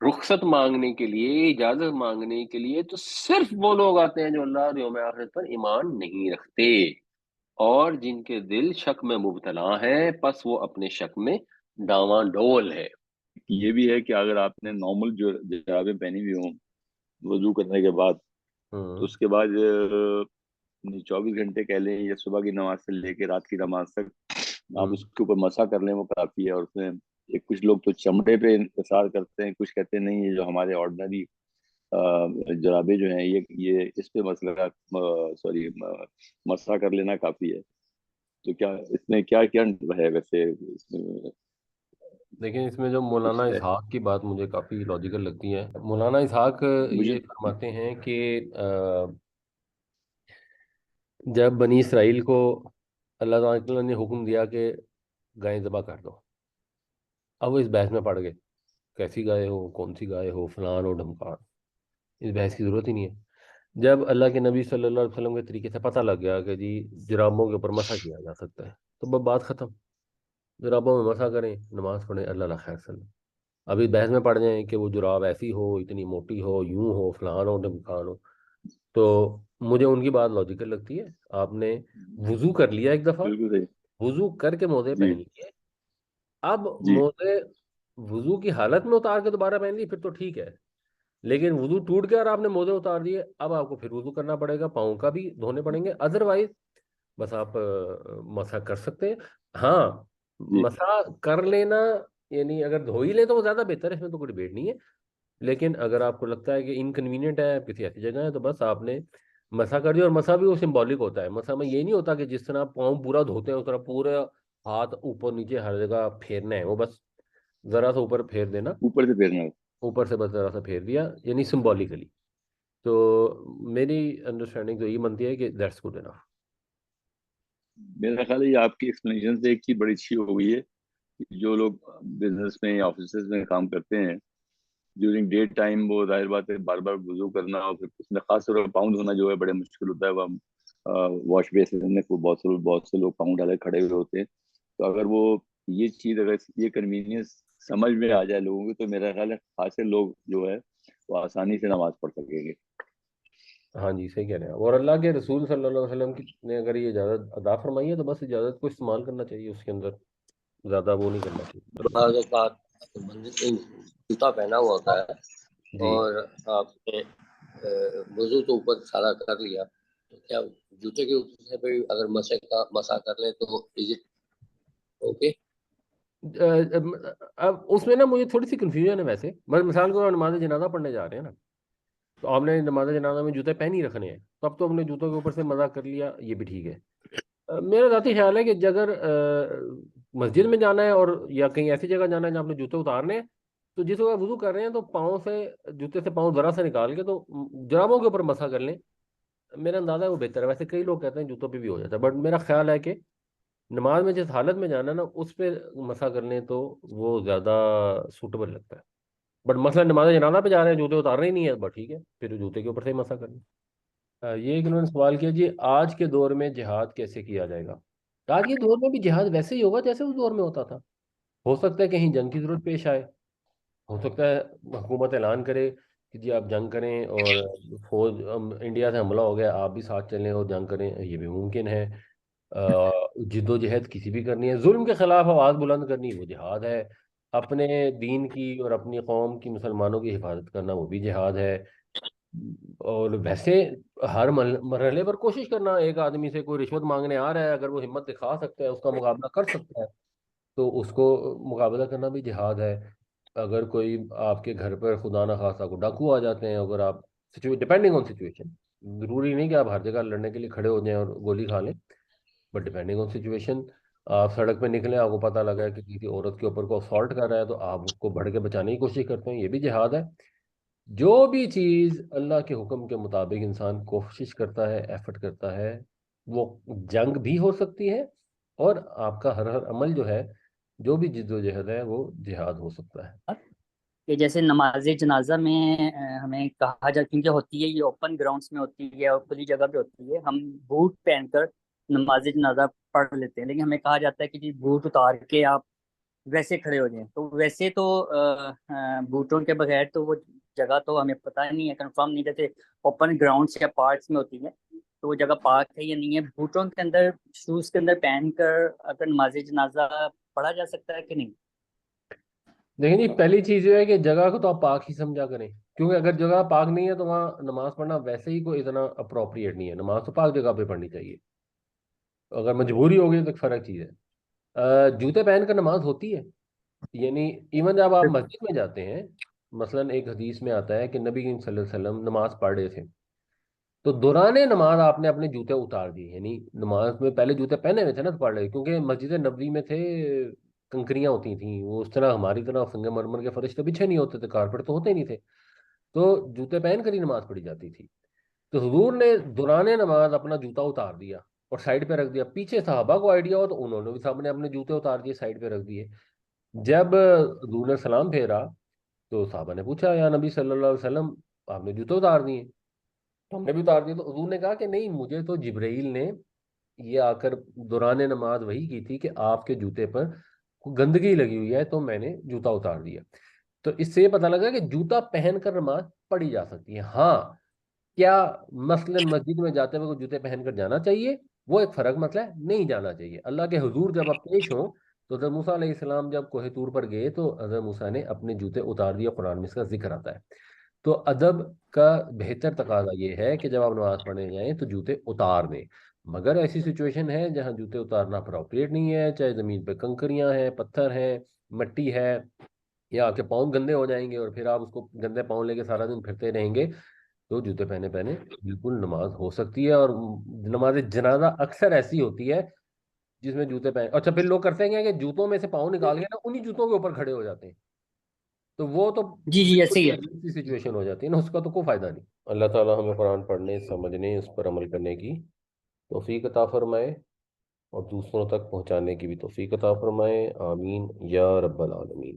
رخصت مانگنے کے لیے، اجازت مانگنے کے لیے تو صرف وہ لوگ آتے ہیں جو اللہ اور یوم آخرت پر ایمان نہیں رکھتے، اور جن کے دل شک میں مبتلا ہیں، پس وہ اپنے شک میں ڈاواں ڈول ہے۔
یہ بھی ہے کہ اگر آپ نے نارمل جو جرابیں پہنی ہوئی ہوں وضو کرنے کے بعد، تو اس کے بعد 24 گھنٹے کہہ لیں یا صبح کی نماز سے لے کے رات کی نماز تک آپ اس کے اوپر مسح کر لیں، وہ کافی ہے۔ اور اس میں کچھ لوگ تو چمڑے پہ انحصار کرتے ہیں، کچھ کہتے ہیں نہیں، یہ جو ہمارے آرڈنری جرابے جو ہیں یہ اس پہ مسئلہ سوری مسح کر لینا کافی ہے۔ تو کیا اس میں کیا کیا ہے ویسے، اس میں
لیکن اس میں جو مولانا
کچھ ہے؟
اسحاق کی بات مجھے کافی لاجیکل لگتی ہے۔ مولانا اسحاق
مجھے
یہ فرماتے ہیں کہ جب بنی اسرائیل کو اللہ تعالیٰ نے حکم دیا کہ گائے ذبح کر دو، اب وہ اس بحث میں پڑ گئے، کیسی گائے ہو، کون سی گائے ہو، فلان اور ڈھمکان، اس بحث کی ضرورت ہی نہیں ہے۔ جب اللہ کے نبی صلی اللہ علیہ وسلم کے طریقے سے پتہ لگ گیا کہ جی جرابوں کے اوپر مسح کیا جا سکتا ہے، تو بس بات ختم، جرابوں میں مسح کریں، نماز پڑھیں، اللہ خیر سلم۔ ابھی بحث میں پڑ جائیں کہ وہ جراب ایسی ہو، اتنی موٹی ہو، یوں ہو، فلان ہو، ڈھمکان ہو، تو مجھے ان کی بات لاجیکل لگتی ہے۔ آپ نے وضو کر لیا ایک دفعہ،
بالکل صحیح۔
وضو کر کے موزے
جی
پہن لیے، اب
جی
موزے وضو کی حالت میں اتار کے دوبارہ پہن لی پھر تو ٹھیک ہے، لیکن وضو ٹوٹ گیا اور آپ نے موزے اتار دیے، اب آپ کو پھر وضو کرنا پڑے گا، پاؤں کا بھی دھونے پڑیں گے، ادروائز بس آپ مسح کر سکتے ہیں۔ ہاں،
جی
مسح کر لینا یعنی اگر دھو ہی لیں تو وہ زیادہ بہتر ہے، اس میں تو کوئی ڈیبیٹ نہیں ہے، لیکن اگر آپ کو لگتا ہے کہ انکنوینئنٹ ہے، کسی ایسی جگہ ہے، تو بس آپ نے مسح کر دیا۔ اور مسح بھی وہ سمبولک ہوتا ہے، مسح میں یہ نہیں ہوتا کہ جس طرح پاؤں پورا دھوتے ہیں اس طرح پورا ہاتھ اوپر نیچے ہر جگہ پھیرنا ہے، وہ بس ذرا سا اوپر پھیر دینا،
اوپر سے پھیرنا ہے۔
اوپر سے بس ذرا سا پھیر دیا، یعنی سمبولیکلی۔ تو میری انڈرسٹینڈنگ تو یہ بنتی ہے کہ دیٹس گڈ انف۔
میرا خیال ہے یہ آپ کی ایکسپلینیشن سے ایک چیز بڑی اچھی ہو گئی ہے کہ جو لوگ بزنس میں یا آفیسز میں کام کرتے ہیں ڈیورنگ ڈے ٹائم، وہ ظاہر بات ہے بار بار وضو کرنا، اور پھر اس میں خاص طور پر پاؤں دھونا جو ہے بڑے مشکل ہوتا ہے۔ وہ واش بیسن میں بہت سے لوگ پاؤں ڈالے کھڑے ہوئے ہوتے ہیں، تو اگر وہ یہ چیز اگر یہ کنوینئنس سمجھ میں آ جائے لوگوں کی، تو میرا خیال ہے خاصے لوگ جو ہے وہ آسانی سے نماز پڑھ سکیں گے۔
ہاں جی، صحیح کہہ رہے ہیں، اور اللہ کے رسول صلی اللہ علیہ وسلم نے اگر یہ اجازت عطا فرمائی ہے تو بس اجازت کو استعمال کرنا چاہیے، اس کے اندر زیادہ وہ نہیں کرنا چاہیے۔
بعض اوقات جوتا پہنا ہوا ہوتا ہے
جی،
اور آپ نے وضو تو اوپر سارا کر لیا، تو کیا جوتے کے اوپر سے بھی اگر مسا کر لیں تو از اٹ اوکے؟
اب اس میں نا مجھے تھوڑی سی کنفیوژن ہے ویسے، مثال کو نماز جنازہ پڑھنے جا رہے ہیں نا، تو آپ نے نماز جنازہ میں جوتے پہن ہی رکھنے ہیں، تو اب تو ہم نے جوتوں کے اوپر سے مزہ کر لیا، یہ بھی ٹھیک ہے۔ میرا ذاتی خیال ہے کہ اگر مسجد میں جانا ہے اور یا کہیں ایسی جگہ جانا ہے جہاں آپ نے جوتے اتارنے ہیں، تو جس وقت وضو کر رہے ہیں تو پاؤں سے جوتے سے پاؤں ذرا سے نکال کے تو جرابوں کے اوپر مسح کر لیں، میرا اندازہ ہے وہ بہتر ہے۔ ویسے کئی لوگ کہتے ہیں جوتوں پہ بھی ہو جاتا ہے، بٹ میرا خیال ہے کہ نماز میں جس حالت میں جانا ہے نا اس پہ مسح کر لیں تو وہ زیادہ سوٹیبل لگتا ہے۔ بٹ مثلا نماز جنازہ پہ جا رہے ہیں، جوتے اتارنے ہی نہیں ہے، بٹ ٹھیک ہے، پھر جوتے کے اوپر سے ہی مسح کر لیں۔ یہ ایک انہوں نے سوال کیا جی آج کے دور میں جہاد کیسے کیا جائے گا؟ آج کے دور میں بھی جہاد ویسے ہی ہوگا جیسے اس دور میں ہوتا تھا، ہو سکتا ہے کہیں جنگ کی ضرورت پیش آئے، ہو سکتا ہے حکومت اعلان کرے کہ جی آپ جنگ کریں اور فوج انڈیا سے حملہ ہو گیا آپ بھی ساتھ چلیں اور جنگ کریں، یہ بھی ممکن ہے۔ جد و جہد کسی بھی کرنی ہے، ظلم کے خلاف آواز بلند کرنی وہ جہاد ہے، اپنے دین کی اور اپنی قوم کی مسلمانوں کی حفاظت کرنا وہ بھی جہاد ہے۔ اور ویسے ہر مرحلے پر کوشش کرنا، ایک آدمی سے کوئی رشوت مانگنے آ رہا ہے، اگر وہ ہمت دکھا سکتا ہے، اس کا مقابلہ کر سکتا ہے، تو اس کو مقابلہ کرنا بھی جہاد ہے۔ اگر کوئی آپ کے گھر پر خدا نہ خواستہ کو ڈاکو آ جاتے ہیں، اگر آپ ڈپینڈنگ آن سچویشن، ضروری نہیں کہ آپ ہر جگہ لڑنے کے لیے کھڑے ہو جائیں اور گولی کھا لیں، بٹ ڈپینڈنگ آن سچویشن، آپ سڑک پہ نکلیں، آپ کو پتہ لگا ہے کہ کسی عورت کے اوپر کو اسالٹ کر رہا ہے، تو آپ اس کو بڑھ کے بچانے کی کوشش کرتے ہیں، یہ بھی جہاد ہے۔ جو بھی چیز اللہ کے حکم کے مطابق انسان کوشش کرتا ہے، ایفرٹ کرتا ہے، وہ جنگ بھی ہو سکتی ہے، اور آپ کا ہر عمل جو ہے، جو بھی جد و جہد ہے، وہ جہاد ہو سکتا ہے۔
کہ جیسے نماز جنازہ میں ہمیں کہا جا، کیونکہ ہوتی ہے یہ اوپن گراؤنڈس میں ہوتی ہے اور کھلی جگہ پہ ہوتی ہے، ہم بوٹ پہن کر نماز جنازہ پڑھ لیتے ہیں، لیکن ہمیں کہا جاتا ہے کہ جی بوٹ اتار کے آپ ویسے کھڑے ہو جائیں. تو ویسے تو بوٹوں کے بغیر تو وہ جگہ تو ہمیں پتہ نہیں ہے، کنفرم نہیں، جیسے اوپن گراؤنڈس یا پارکس میں ہوتی ہے تو وہ جگہ پاک ہے یا نہیں ہے. بوٹوں کے اندر، شوز کے اندر پہن کر اگر نماز جنازہ پڑھا جا سکتا ہے کہ نہیں؟
دیکھیں جی، پہلی چیز یہ ہے کہ جگہ کو تو آپ پاک ہی سمجھا کریں، کیونکہ اگر جگہ پاک نہیں ہے تو وہاں نماز پڑھنا ویسے ہی کوئی اتنا اپروپریٹ نہیں ہے. نماز تو پاک جگہ پہ پڑھنی چاہیے. اگر مجبوری ہوگی تو ایک فرق چیز ہے. جوتے پہن کر نماز ہوتی ہے، یعنی ایون جب آپ مسجد میں جاتے ہیں، مثلا ایک حدیث میں آتا ہے کہ نبی کریم صلی اللہ علیہ وسلم نماز پڑھ رہے تھے تو دوران نماز آپ نے اپنے جوتے اتار دیے. یعنی نماز میں پہلے جوتے پہنے ہوئے تھے نا تو پڑھ رہے، کیونکہ مسجد نبوی میں تھے کنکریاں ہوتی تھیں، وہ اس طرح ہماری طرح سنگ مرمر کے فرش تو بچھے نہیں ہوتے تھے، کارپیٹ تو ہوتے نہیں تھے، تو جوتے پہن کر ہی نماز پڑھی جاتی تھی. تو حضور نے دوران نماز اپنا جوتا اتار دیا اور سائڈ پہ رکھ دیا. پیچھے صحابہ کو آئیڈیا ہو تو انہوں نے بھی سب نے اپنے جوتے اتار دیے، سائڈ پہ رکھ دیے. جب حضور نے سلام پھیرا تو صحابہ نے پوچھا یا نبی صلی اللہ علیہ وسلم آپ نے جوتے اتار دیے؟ تو ہم نے بھی اتار دیے. تو حضور نے کہا کہ نہیں، مجھے تو جبرائیل نے یہ آ کر دوران نماز وہی کی تھی کہ آپ کے جوتے پر گندگی لگی ہوئی ہے تو میں نے جوتا اتار دیا. تو اس سے یہ پتہ لگا کہ جوتا پہن کر نماز پڑھی جا سکتی ہے. ہاں، کیا مثلا مسجد میں جاتے ہوئے جوتے پہن کر جانا چاہیے؟ وہ ایک فرق مسئلہ ہے، نہیں جانا چاہیے. اللہ کے حضور جب آپ پیش ہوں تو حضرت موسیٰ علیہ السلام جب کوہ طور پر گئے تو حضرت موسیٰ نے اپنے جوتے اتار دیا. قرآن میں اس کا ذکر آتا ہے. تو ادب کا بہتر تقاضا یہ ہے کہ جب آپ نماز پڑھنے جائیں تو جوتے اتار دیں. مگر ایسی سچویشن ہے جہاں جوتے اتارنا اپروپریٹ نہیں ہے، چاہے زمین پہ کنکریاں ہیں، پتھر ہیں، مٹی ہے، یا آپ کے پاؤں گندے ہو جائیں گے اور پھر آپ اس کو گندے پاؤں لے کے سارا دن پھرتے رہیں گے، تو جوتے پہنے بالکل نماز ہو سکتی ہے. اور نماز جنازہ اکثر ایسی ہوتی ہے جس میں جوتے پہن، اچھا پھر لوگ کرتے ہیں کہ جوتوں میں سے پاؤں نکال کے نا انہی جوتوں کے اوپر کھڑے ہو جاتے ہیں، تو وہ تو
جی جی ایسے ہی ہے.
بالکل سچویشن ہو جاتی ہے نا، اس کا تو کوئی فائدہ نہیں. اللہ تعالیٰ ہمیں قرآن پڑھنے، سمجھنے، اس پر عمل کرنے کی توفیق عطا فرمائے اور دوسروں تک پہنچانے کی بھی توفیق عطا فرمائے. آمین یا رب العالمین.